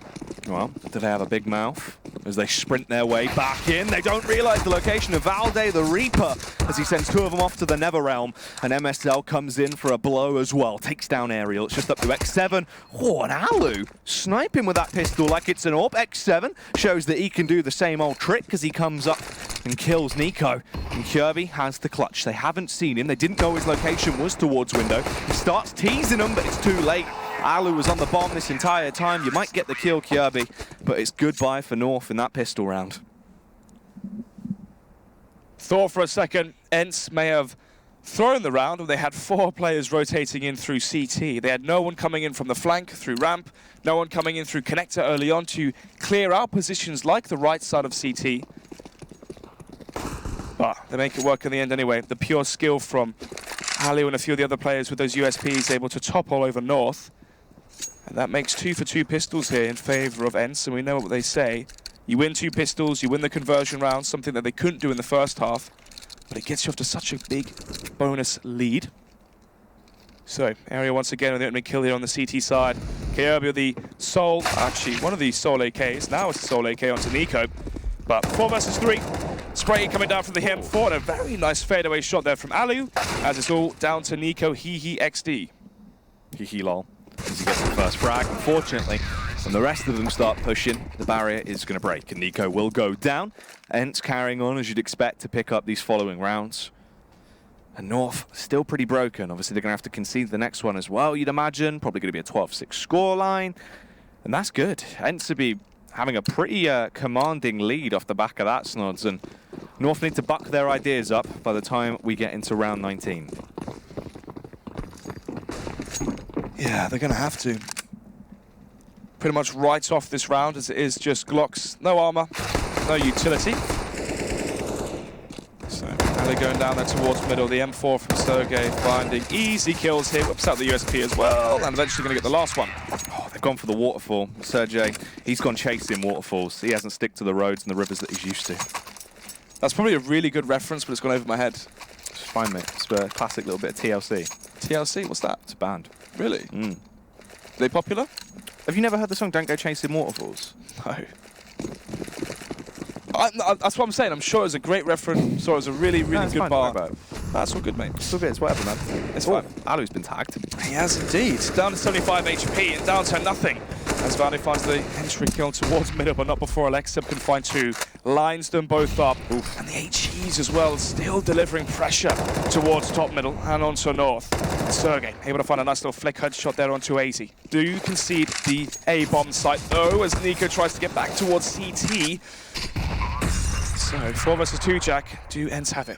Speaker 1: Well, do they have a big mouth as they sprint their way back in? They don't realize the location of Valde, the Reaper, as he sends 2 of them off to the Netherrealm. And MSL comes in for a blow as well. Takes down Aerial. It's just up to X7. Oh, and Alu sniping with that pistol like it's an AWP. X7 shows that he can do the same old trick as he comes up and kills Nico. And Kirby has the clutch. They haven't seen him. They didn't know his location was towards window. He starts teasing them, but it's too late. Alu was on the bomb this entire time. You might get the kill, Kirby, but it's goodbye for North in that pistol round.
Speaker 2: Thought for a second, Ence may have thrown the round when they had 4 players rotating in through CT. They had no one coming in from the flank through ramp, no one coming in through connector early on to clear out positions like the right side of CT. But they make it work in the end anyway. The pure skill from Alu and a few of the other players with those USPs able to topple over North. And that makes 2 for 2 pistols here in favor of Ence, and we know what they say. You win 2 pistols, you win the conversion round, something that they couldn't do in the first half, but it gets you off to such a big bonus lead. So, Area once again with the opening kill here on the CT side. Kirby with the Soul, actually one of the Soul AKs, now it's the Soul AK onto Nico. But 4 versus 3, Spray coming down from the HM4, and a very nice fadeaway shot there from Alu, as it's all down to Nico, he XD.
Speaker 1: He lol. As he gets the first frag, unfortunately, when the rest of them start pushing, the barrier is going to break, and Nico will go down. Ence carrying on, as you'd expect, to pick up these following rounds. And North still pretty broken. Obviously, they're going to have to concede the next one as well, you'd imagine. Probably going to be a 12-6 scoreline, and that's good. Ence would be having a pretty commanding lead off the back of that, Snods, and North need to buck their ideas up by the time we get into round 19.
Speaker 2: Yeah, they're going to have to. Pretty much right off this round, as it is just Glocks, no armor, no utility. So Ali going down there towards middle, the M4 from Sergey finding easy kills here, whips out the USP as well, and eventually going to get the last one.
Speaker 1: Oh, they've gone for the waterfall. Sergey, he's gone chasing waterfalls. He hasn't stick to the roads and the rivers that he's used to.
Speaker 2: That's probably a really good reference, but it's gone over my head.
Speaker 1: It's fine, mate. It's a classic little bit of TLC.
Speaker 2: TLC, what's that?
Speaker 1: It's a band.
Speaker 2: Really?
Speaker 1: Mm.
Speaker 2: Are they popular?
Speaker 1: Have you never heard the song Don't Go Chasing Waterfalls?
Speaker 2: No. That's what I'm saying. I'm sure it was a great reference. Saw it was a really, really good bar. That's all good, mate.
Speaker 1: It's all good. It's whatever, man.
Speaker 2: It's fine.
Speaker 1: Alu's been tagged.
Speaker 2: He has indeed. Down to 75 HP and down to nothing. As Valley finds the entry kill towards middle, but not before Alexa can find two. Lines them both up. Oof. And the HEs as well, still delivering pressure towards top middle and onto north. Sergey able to find a nice little flick headshot there onto 80. Do you concede the A-bomb site though, as Nico tries to get back towards CT. So 4 versus 2, Jack. Do Ence have it?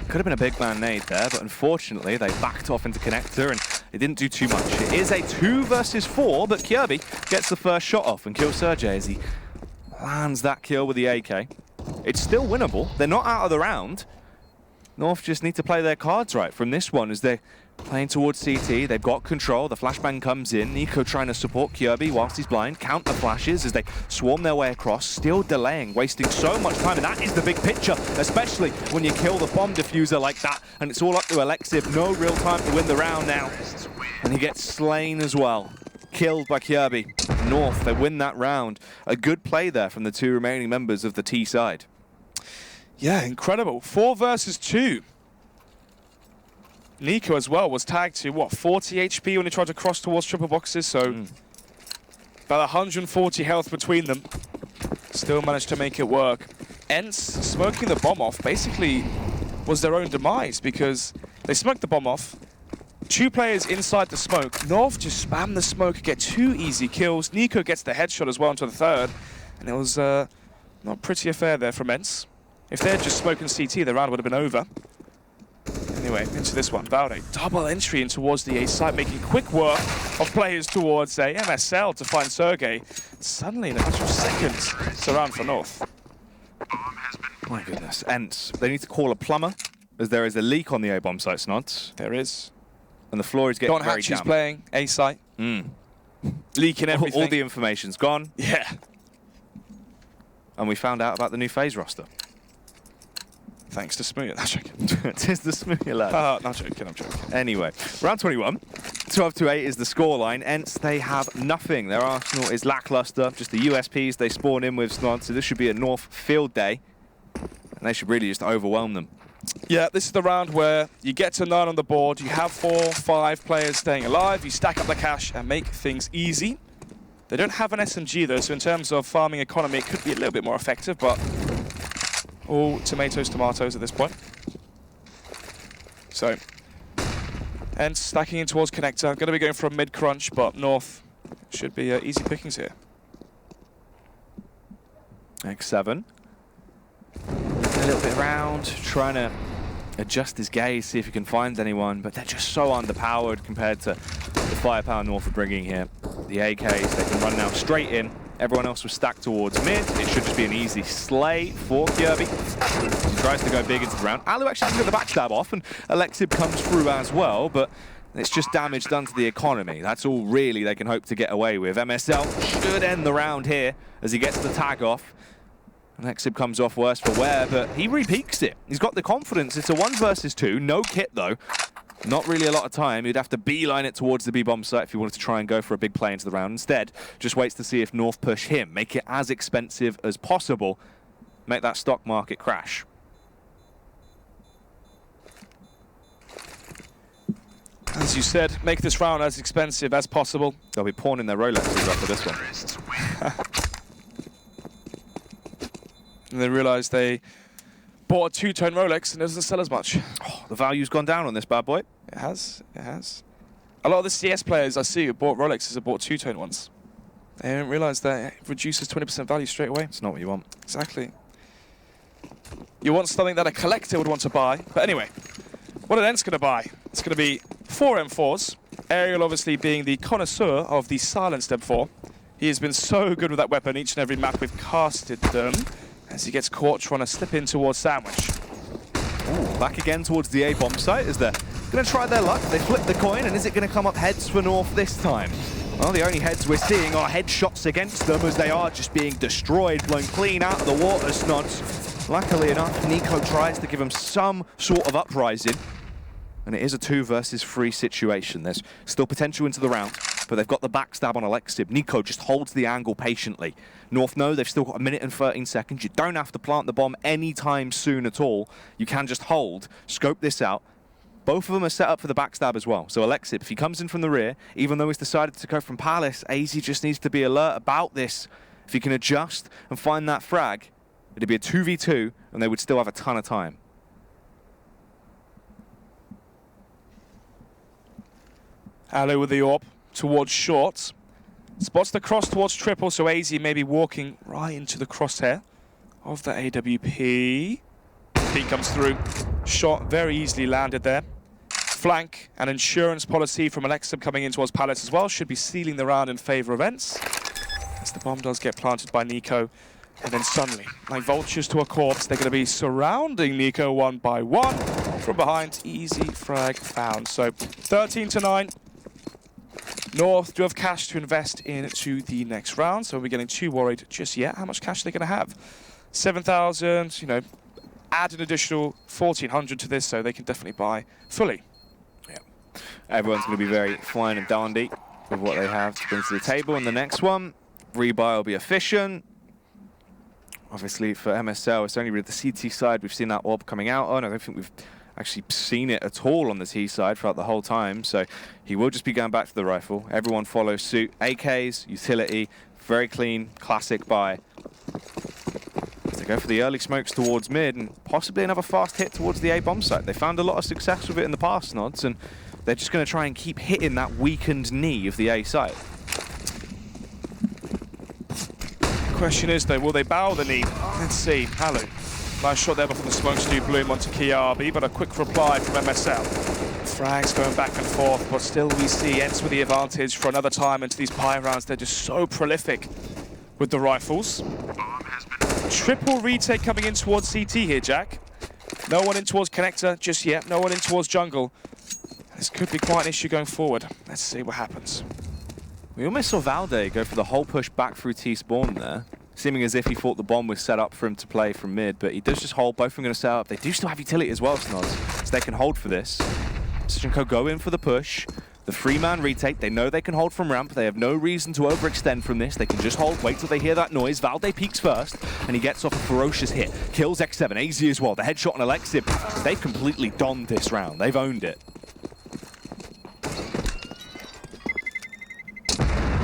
Speaker 1: Could have been a big man nade there, but unfortunately they backed off into connector and it didn't do too much. It is a 2 versus 4, but Kirby gets the first shot off and kills Sergey as he lands that kill with the AK. It's still winnable. They're not out of the round. North just need to play their cards right from this one as they're playing towards CT. They've got control. The flashbang comes in. Nico trying to support Kirby whilst he's blind. Counter flashes as they swarm their way across. Still delaying, wasting so much time. And that is the big picture, especially when you kill the bomb diffuser like that. And it's all up to Alexiv. No real time to win the round now. And he gets slain as well. Killed by Kirby. North, they win that round. A good play there from the 2 remaining members of the T side.
Speaker 2: Yeah, incredible. 4 versus 2. Nico as well was tagged to, what, 40 HP when he tried to cross towards triple boxes, so about 140 health between them. Still managed to make it work. Ence smoking the bomb off basically was their own demise because they smoked the bomb off. 2 players inside the smoke. North just spam the smoke, get 2 easy kills. Nico gets the headshot as well into the 3rd, and it was not a pretty affair there from Ence. If they had just spoken CT, the round would have been over. Anyway, into this one. Valde, double entry in towards the A site, making quick work of players towards a MSL to find Sergey. Suddenly, in a matter of seconds, it's a round for North.
Speaker 1: My goodness. Ence, they need to call a plumber, as there is a leak on the A-bomb site, Snods.
Speaker 2: There is.
Speaker 1: And the floor is getting very
Speaker 2: Hatch
Speaker 1: damp.
Speaker 2: is playing A site. Leaking everything.
Speaker 1: All the information's gone.
Speaker 2: Yeah.
Speaker 1: And we found out about the new phase roster.
Speaker 2: Thanks to Smooth. I'm joking.
Speaker 1: It is the Smooth lad.
Speaker 2: No, I'm joking.
Speaker 1: Anyway, round 21. 12-8 is the scoreline. Ence, they have nothing. Their arsenal is lackluster. Just the USPs they spawn in with, Snod. So this should be a North field day. And they should really just overwhelm them.
Speaker 2: Yeah, this is the round where you get to 9 on the board. You have 4, 5 players staying alive. You stack up the cash and make things easy. They don't have an SMG though, so in terms of farming economy, it could be a little bit more effective, but all tomatoes at this point. So, Ence stacking in towards connector. Going to be going for a mid-crunch, but North should be easy pickings here.
Speaker 1: X7. A little bit around, trying to adjust his gaze, see if he can find anyone, but they're just so underpowered compared to the firepower North are bringing here. The AKs, they can run now straight in. Everyone else was stacked towards mid. It should just be an easy slay for Kirby. He tries to go big into the round. Alu actually has to get the backstab off, and Alexib comes through as well, but it's just damage done to the economy. That's all really they can hope to get away with. MSL should end the round here as he gets the tag off. Alexib comes off worse for wear, but he re-peaks it. He's got the confidence. It's a 1 versus 2. No kit, though. Not really a lot of time. He'd have to beeline it towards the B-bomb site if he wanted to try and go for a big play into the round. Instead, just waits to see if North push him. Make it as expensive as possible. Make that stock market crash.
Speaker 2: As you said, make this round as expensive as possible.
Speaker 1: They'll be pawning their Rolexes after this one.
Speaker 2: And they realised they bought a 2-tone Rolex and it doesn't sell as much.
Speaker 1: Oh, the value's gone down on this bad boy.
Speaker 2: It has. A lot of the CS players I see who bought Rolexes have bought 2-tone ones. They didn't realise that it reduces 20% value straight away.
Speaker 1: It's not what you want.
Speaker 2: Exactly. You want something that a collector would want to buy. But anyway, what are Ence going to buy? It's going to be 4 M4s. Ariel obviously being the connoisseur of the silent step 4. He has been so good with that weapon each and every map we've casted them, as he gets caught trying to slip in towards Sandwich.
Speaker 1: Ooh, back again towards the A bomb site as they're going to try their luck. They flip the coin, and is it going to come up heads for North this time? Well, the only heads we're seeing are headshots against them as they are just being destroyed, blown clean out of the water, Snods. Luckily enough, NiKo tries to give him some sort of uprising, and it is a 2 versus 3 situation. There's still potential into the round, but they've got the backstab on Alexib. NiKo just holds the angle patiently. North know they've still got 1 minute and 13 seconds. You don't have to plant the bomb anytime soon at all. You can just hold, scope this out. Both of them are set up for the backstab as well. So Alexib, if he comes in from the rear, even though he's decided to go from Palace, AZ just needs to be alert about this. If he can adjust and find that frag, it'd be a 2v2, and they would still have a ton of time.
Speaker 2: Alu with the AWP towards short. Spots the cross towards triple, so AZ may be walking right into the crosshair of the AWP. He comes through. Shot very easily landed there. Flank and insurance policy from Alexib coming in towards Palace as well. Should be sealing the round in favor of Ence. As the bomb does get planted by NiKo. And then suddenly, like vultures to a corpse, they're going to be surrounding NiKo 1 by 1. From behind, easy frag found. So 13-9. North do have cash to invest into the next round, so we're getting too worried just yet. How much cash are they going to have? 7,000, you know, add an additional 1,400 to this, so they can definitely buy fully.
Speaker 1: Yeah. Everyone's going to be very fine and dandy with what they have to bring to the table. And the next one, rebuy will be efficient. Obviously, for MSL, it's only with the CT side we've seen that orb coming out on. I don't think we've actually seen it at all on the T side throughout the whole time, so he will just be going back to the rifle. Everyone follows suit. AKs, utility, very clean, classic buy. They go for the early smokes towards mid and possibly another fast hit towards the A bomb site. They found a lot of success with it in the past, Nods, and they're just going to try and keep hitting that weakened knee of the A site.
Speaker 2: Question is though, will they bow the knee? Let's see. Alu. Nice shot there before the smokes do bloom onto Kiabi, but a quick reply from MSL. Frags going back and forth, but still we see Ence with the advantage for another time into these Pi rounds. They're just so prolific with the rifles. Triple retake coming in towards CT here, Jack. No one in towards connector just yet. No one in towards jungle. This could be quite an issue going forward. Let's see what happens.
Speaker 1: We almost saw Valde go for the whole push back through T-spawn there, seeming as if he thought the bomb was set up for him to play from mid, but he does just hold. Both of them going to set up. They do still have utility as well, Snods, so they can hold for this. Shinko go in for the push. The 3-man retake, they know they can hold from ramp. They have no reason to overextend from this. They can just hold, wait till they hear that noise. Valde peeks first, and he gets off a ferocious hit. Kills X7, AZ as well. The headshot on Alexib. They've completely donned this round. They've owned it.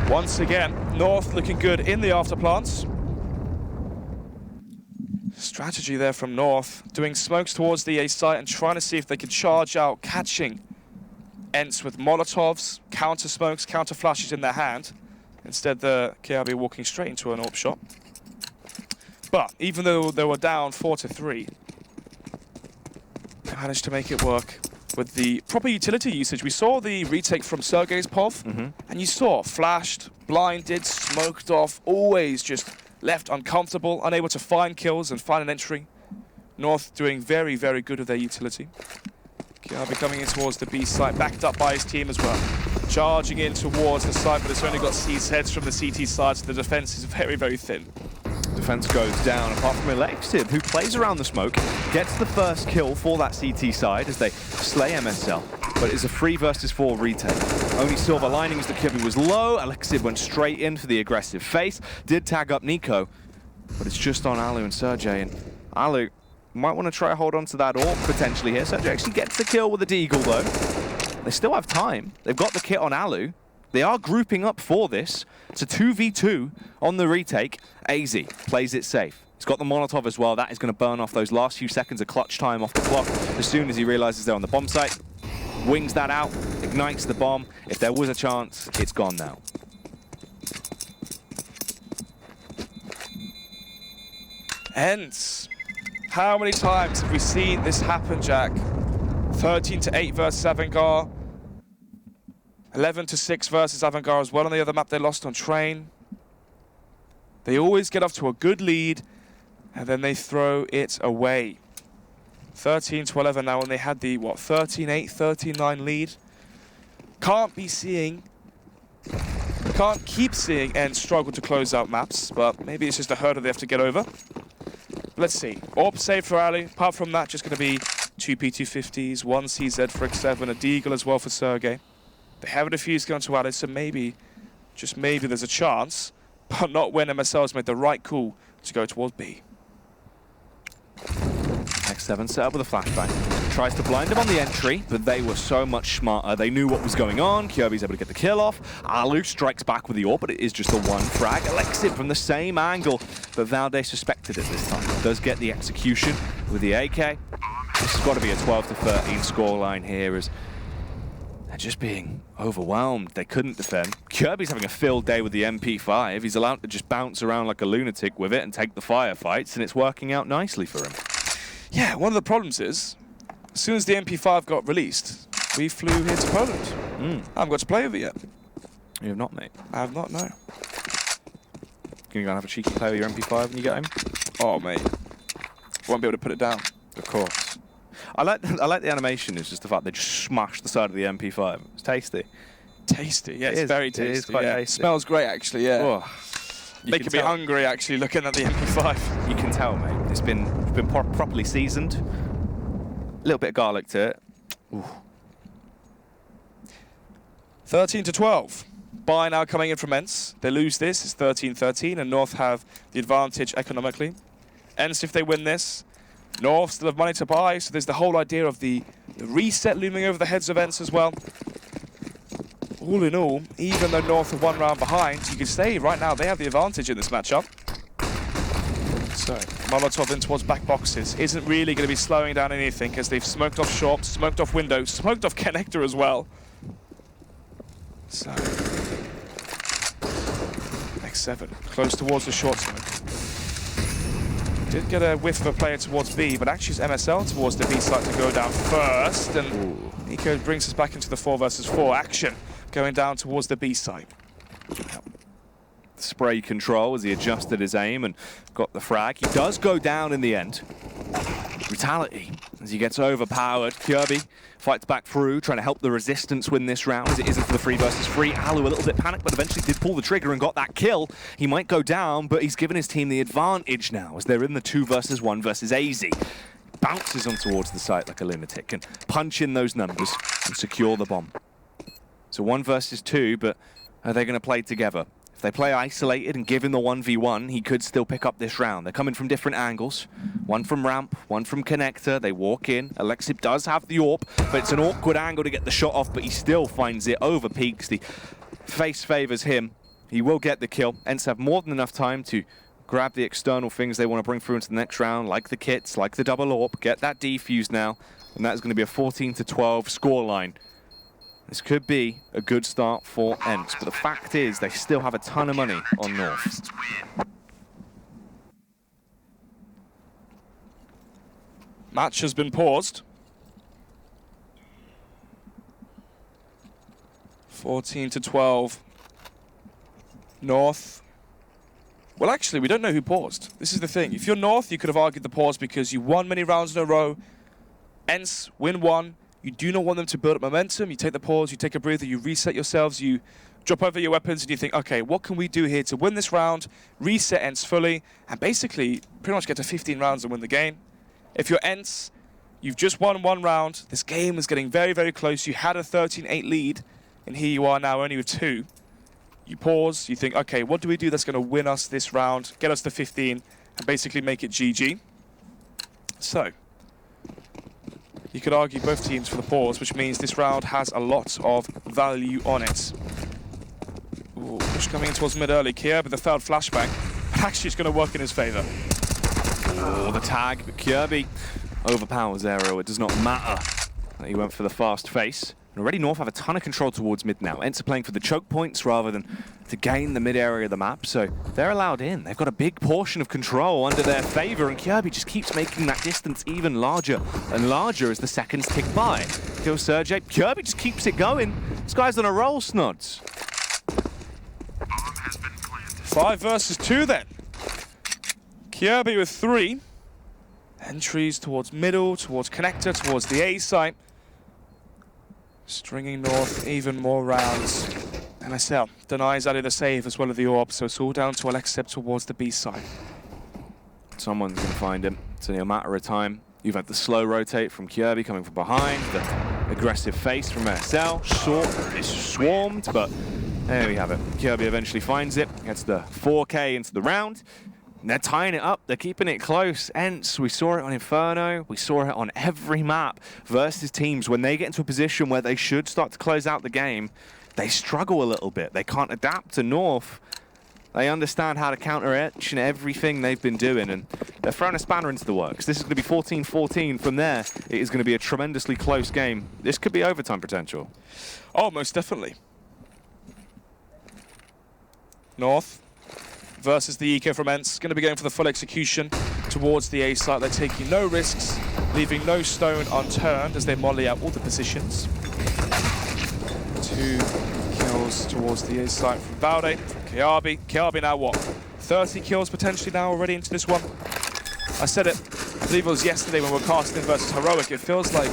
Speaker 2: Once again, North looking good in the afterplants. Strategy there from North, doing smokes towards the A site and trying to see if they can charge out, catching Ence with Molotovs, counter smokes, counter flashes in their hand. Instead, the KRB walking straight into an AWP shot. But even though they were down 4-3, they managed to make it work with the proper utility usage. We saw the retake from Sergey's POV, and you saw flashed, blinded, smoked off, always just left uncomfortable, unable to find kills and find an entry. North doing very, very good with their utility. Kiabi coming in towards the B site, backed up by his team as well. Charging in towards the site, but it's only got C's heads from the CT side, so the defense is very, very thin.
Speaker 1: Defense goes down, apart from Alexib, who plays around the smoke, gets the first kill for that CT side as they slay MSL, but it's a 3 versus 4 retake. Only silver lining is that Kiabi was low. Alexib went straight in for the aggressive face, did tag up NiKo, but it's just on Alu and Sergey, and Alu might want to try hold on to that AWP potentially here. Sergey actually gets the kill with a deagle though. They still have time. They've got the kit on Alu. They are grouping up for this. It's a 2v2 on the retake. AZ plays it safe. He's got the Molotov as well. That is going to burn off those last few seconds of clutch time off the clock as soon as he realizes they're on the bomb site. Wings that out, ignites the bomb. If there was a chance, it's gone now.
Speaker 2: Ence. How many times have we seen this happen, Jack? 13-8 versus Avangar. 11-6 versus Avantgarde as well on the other map they lost on Train. They always get off to a good lead, and then they throw it away. 13-11 now, when they had the, 13-8, 13-9 lead. Can't keep seeing Ence struggle to close out maps, but maybe it's just a hurdle they have to get over. Let's see. AWP save for Ali. Apart from that, just going to be 2 P250s, 1 CZ for X7, a Deagle as well for Sergey. They have a defuse going to Ali, so maybe, just maybe there's a chance, but not when MSL has made the right call to go towards B.
Speaker 1: X7 set up with a flashbang. Tries to blind him on the entry, but they were so much smarter. They knew what was going on. Kirby's able to get the kill off. Alu strikes back with the AWP, but it is just a one frag. Alexib from the same angle, but Valde suspected it this time. Does get the execution with the AK. This has got to be a 12-13 scoreline here, as they're just being overwhelmed. They couldn't defend. Kirby's having a filled day with the MP5. He's allowed to just bounce around like a lunatic with it and take the firefights, and it's working out nicely for him.
Speaker 2: Yeah, one of the problems is, as soon as the MP5 got released, we flew here to Poland. I haven't got to play with it yet.
Speaker 1: You have not, mate?
Speaker 2: I have not, no.
Speaker 1: Can you go and have a cheeky play with your MP5 when you get home?
Speaker 2: Oh, mate. Won't be able to put it down.
Speaker 1: Of course. I like the animation. It's just the fact they just smashed the side of the MP5. It's tasty.
Speaker 2: Tasty, yeah, it's very tasty.
Speaker 1: It is quite tasty.
Speaker 2: Smells great, actually, yeah.
Speaker 1: Oh,
Speaker 2: Making me hungry, actually, looking at the MP5.
Speaker 1: You can tell, mate. It's been properly seasoned. A little bit of garlic to it. Ooh.
Speaker 2: 13-12. Buy now coming in from Ence. They lose this, it's 13-13, and North have the advantage economically. Ence, if they win this, North still have money to buy, so there's the whole idea of the reset looming over the heads of Ence as well. All in all, even though North are 1 round behind, you could say right now they have the advantage in this matchup. So, Molotov in towards back boxes isn't really going to be slowing down anything, as they've smoked off short, smoked off window, smoked off connector as well. So, X7 close towards the short smoke. Did get a whiff of a player towards B, but actually it's MSL towards the B side to go down first, and Nico brings us back into the 4 versus 4 action, going down towards the B side.
Speaker 1: Spray control as he adjusted his aim and got the frag. He does go down in the end. Brutality as he gets overpowered. Kirby fights back through, trying to help the resistance win this round, as it isn't for the 3 versus 3. Alu a little bit panicked, but eventually did pull the trigger and got that kill. He might go down, but he's given his team the advantage now, as they're in the 2 versus 1 versus AZ. Bounces on towards the site like a lunatic and punch in those numbers and secure the bomb. So 1 versus 2, but are they going to play together? If they play isolated and give him the 1v1, he could still pick up this round. They're coming from different angles. One from ramp, one from connector. They walk in. Alexib does have the AWP, but it's an awkward angle to get the shot off, but he still finds it over peaks. The face favors him. He will get the kill. Ence have more than enough time to grab the external things they want to bring through into the next round, like the kits, like the double AWP. Get that defuse now, and that is going to be a 14-12 scoreline. This could be a good start for Ence, but the fact is they still have a ton of money on North.
Speaker 2: Match has been paused. 14-12. North. Well, actually, we don't know who paused. This is the thing. If you're North, you could have argued the pause because you won many rounds in a row. Ence win 1. You do not want them to build up momentum. You take the pause, you take a breather, you reset yourselves, you drop over your weapons, and you think, okay, what can we do here to win this round, reset Ence fully, and basically pretty much get to 15 rounds and win the game. If you're Ence, you've just won 1 round. This game is getting very, very close. You had a 13-8 lead, and here you are now only with 2. You pause, you think, okay, what do we do that's going to win us this round, get us to 15, and basically make it GG? So, you could argue both teams for the pause, which means this round has a lot of value on it. Ooh, push coming in towards mid early. Kia with the failed flashbang. Actually, it's going to work in his favor.
Speaker 1: Oh, the tag, but Kirby overpowers Aero. It does not matter that he went for the fast face. And already North have a ton of control towards mid now. Ence are playing for the choke points rather than to gain the mid area of the map, so they're allowed in. They've got a big portion of control under their favor, and Kirby just keeps making that distance even larger and larger as the seconds tick by. Kills Sergey. Kirby just keeps it going. This guy's on a roll, Snods.
Speaker 2: 5 versus 2 then. Kirby with 3. Entries towards middle, towards connector, towards the A site. Stringing north even more rounds. MSL denies Ali the save as well as the orb, so it's all down to Alexib towards the B side.
Speaker 1: Someone's going to find him. It's only a matter of time. You've had the slow rotate from Kirby coming from behind, the aggressive face from MSL. Short is swarmed, but there we have it. Kirby eventually finds it, gets the 4K into the round. And they're tying it up, they're keeping it close. Ence, we saw it on Inferno, we saw it on every map versus teams. When they get into a position where they should start to close out the game, they struggle a little bit. They can't adapt to North. They understand how to counter each and everything they've been doing, and they're throwing a spanner into the works. This is going to be 14-14. From there, it is going to be a tremendously close game. This could be overtime potential.
Speaker 2: Oh, most definitely. North versus the eco from Ence. Going to be going for the full execution towards the A site. They're taking no risks, leaving no stone unturned as they molly out all the positions. 2 kills towards the A site from Valde, from Kiabi. Kiabi now what? 30 kills potentially now already into this one. I said it, I believe it was yesterday when we were casting versus Heroic. It feels like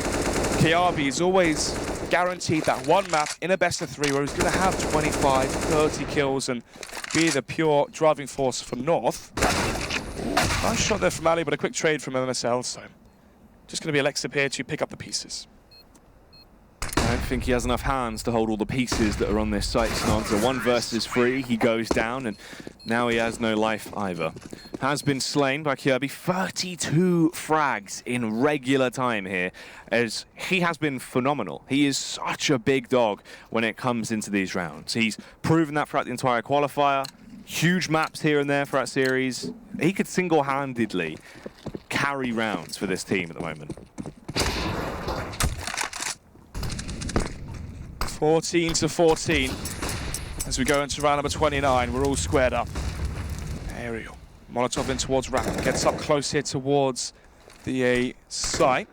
Speaker 2: Kiabi is always guaranteed that one map in a best of 3 where he's going to have 25, 30 kills and be the pure driving force for North. Nice shot there from Ali, but a quick trade from MSL, so just going to be Alexib here to pick up the pieces.
Speaker 1: I don't think he has enough hands to hold all the pieces that are on this site, Snog. So 1 versus 3, he goes down, and now he has no life either. Has been slain by Kirby. 32 frags in regular time here, as he has been phenomenal. He is such a big dog when it comes into these rounds. He's proven that throughout the entire qualifier. Huge maps here and there throughout series. He could single-handedly carry rounds for this team at the moment.
Speaker 2: 14-14. As we go into round number 29, we're all squared up. Aerial. Molotov in towards Rapid. Gets up close here towards the A site.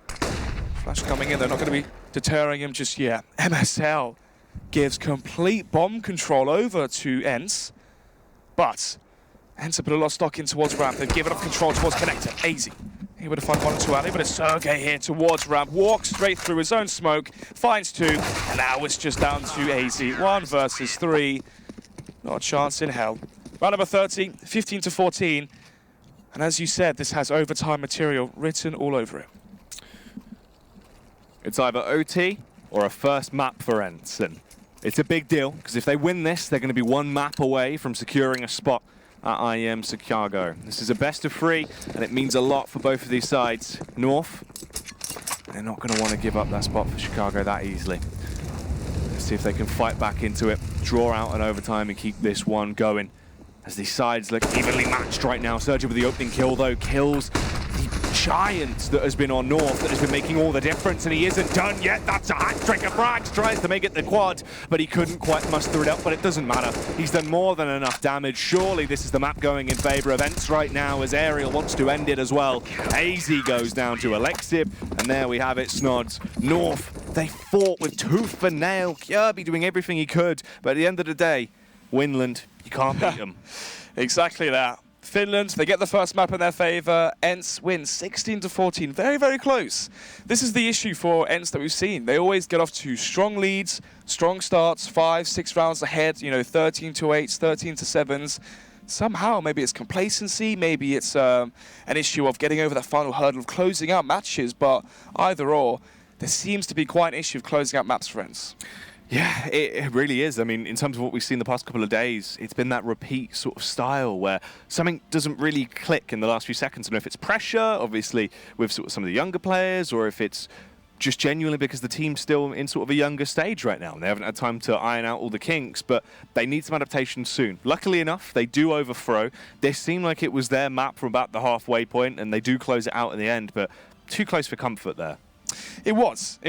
Speaker 2: Flash coming in. They're not going to be deterring him just yet. MSL gives complete bomb control over to Ence. But Ence put a lot of stock in towards Ramp. They've given up control towards Connector. Easy. He would have found 1 or 2 alley, but it's Sergey here towards Ramp. Walks straight through his own smoke. Finds 2. And now it's just down to AZ. 1 versus 3. Not a chance in hell. Round number 30, 15-14. And as you said, this has overtime material written all over it.
Speaker 1: It's either OT or a first map for Ence. And it's a big deal, because if they win this, they're going to be 1 map away from securing a spot at IEM Chicago. This is a best of 3, and it means a lot for both of these sides. North, they're not going to want to give up that spot for Chicago that easily. Let's see if they can fight back into it, draw out an overtime, and keep this one going. As these sides look evenly matched right now. Sergio with the opening kill, though, kills the giant that has been on North, that has been making all the difference, and he isn't done yet. That's a hat-trick of frags, tries to make it the quad, but he couldn't quite muster it up, but it doesn't matter. He's done more than enough damage. Surely this is the map going in favor of Ence right now, as Aerial wants to end it as well. AZ goes down to Alexib, and there we have it, Snods. North, they fought with tooth and nail. Kirby doing everything he could, but at the end of the day, Winland, you can't beat them.
Speaker 2: Exactly that. Finland, they get the first map in their favor. Ence wins 16-14. Very, very close. This is the issue for Ence that we've seen. They always get off to strong leads, strong starts, 5, 6 rounds ahead, 13-8s, 13-7s. Somehow, maybe it's complacency, maybe it's an issue of getting over that final hurdle of closing out matches, but either or, there seems to be quite an issue of closing out maps for Ence.
Speaker 1: Yeah, it really is. I mean, in terms of what we've seen the past couple of days, it's been that repeat sort of style where something doesn't really click in the last few seconds. And if it's pressure, obviously, with sort of some of the younger players, or if it's just genuinely because the team's still in sort of a younger stage right now and they haven't had time to iron out all the kinks, but they need some adaptation soon. Luckily enough, they do overthrow. They seem like it was their map from about the halfway point, and they do close it out in the end, but too close for comfort there.
Speaker 2: It was,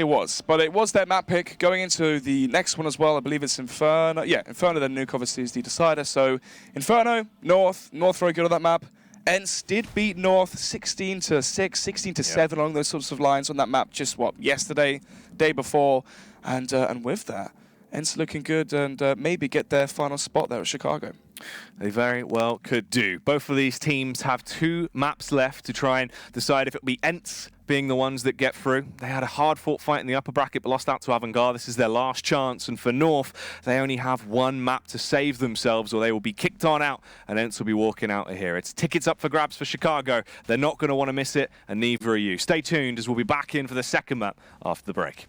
Speaker 2: but it was their map pick going into the next one as well. I believe it's Inferno. Yeah, Inferno, then Nuke obviously is the decider. So Inferno, North very good on that map. Ence did beat North 16-6, 16-7 along those sorts of lines on that map. Just yesterday, day before, and with that, Ence looking good and maybe get their final spot there at Chicago.
Speaker 1: They very well could do. Both of these teams have 2 maps left to try and decide if it'll be Ence being the ones that get through. They had a hard-fought fight in the upper bracket but lost out to Avangard. This is their last chance, and for North, they only have 1 map to save themselves or they will be kicked on out and Ence will be walking out of here. It's tickets up for grabs for Chicago. They're not going to want to miss it, and neither are you. Stay tuned as we'll be back in for the second map after the break.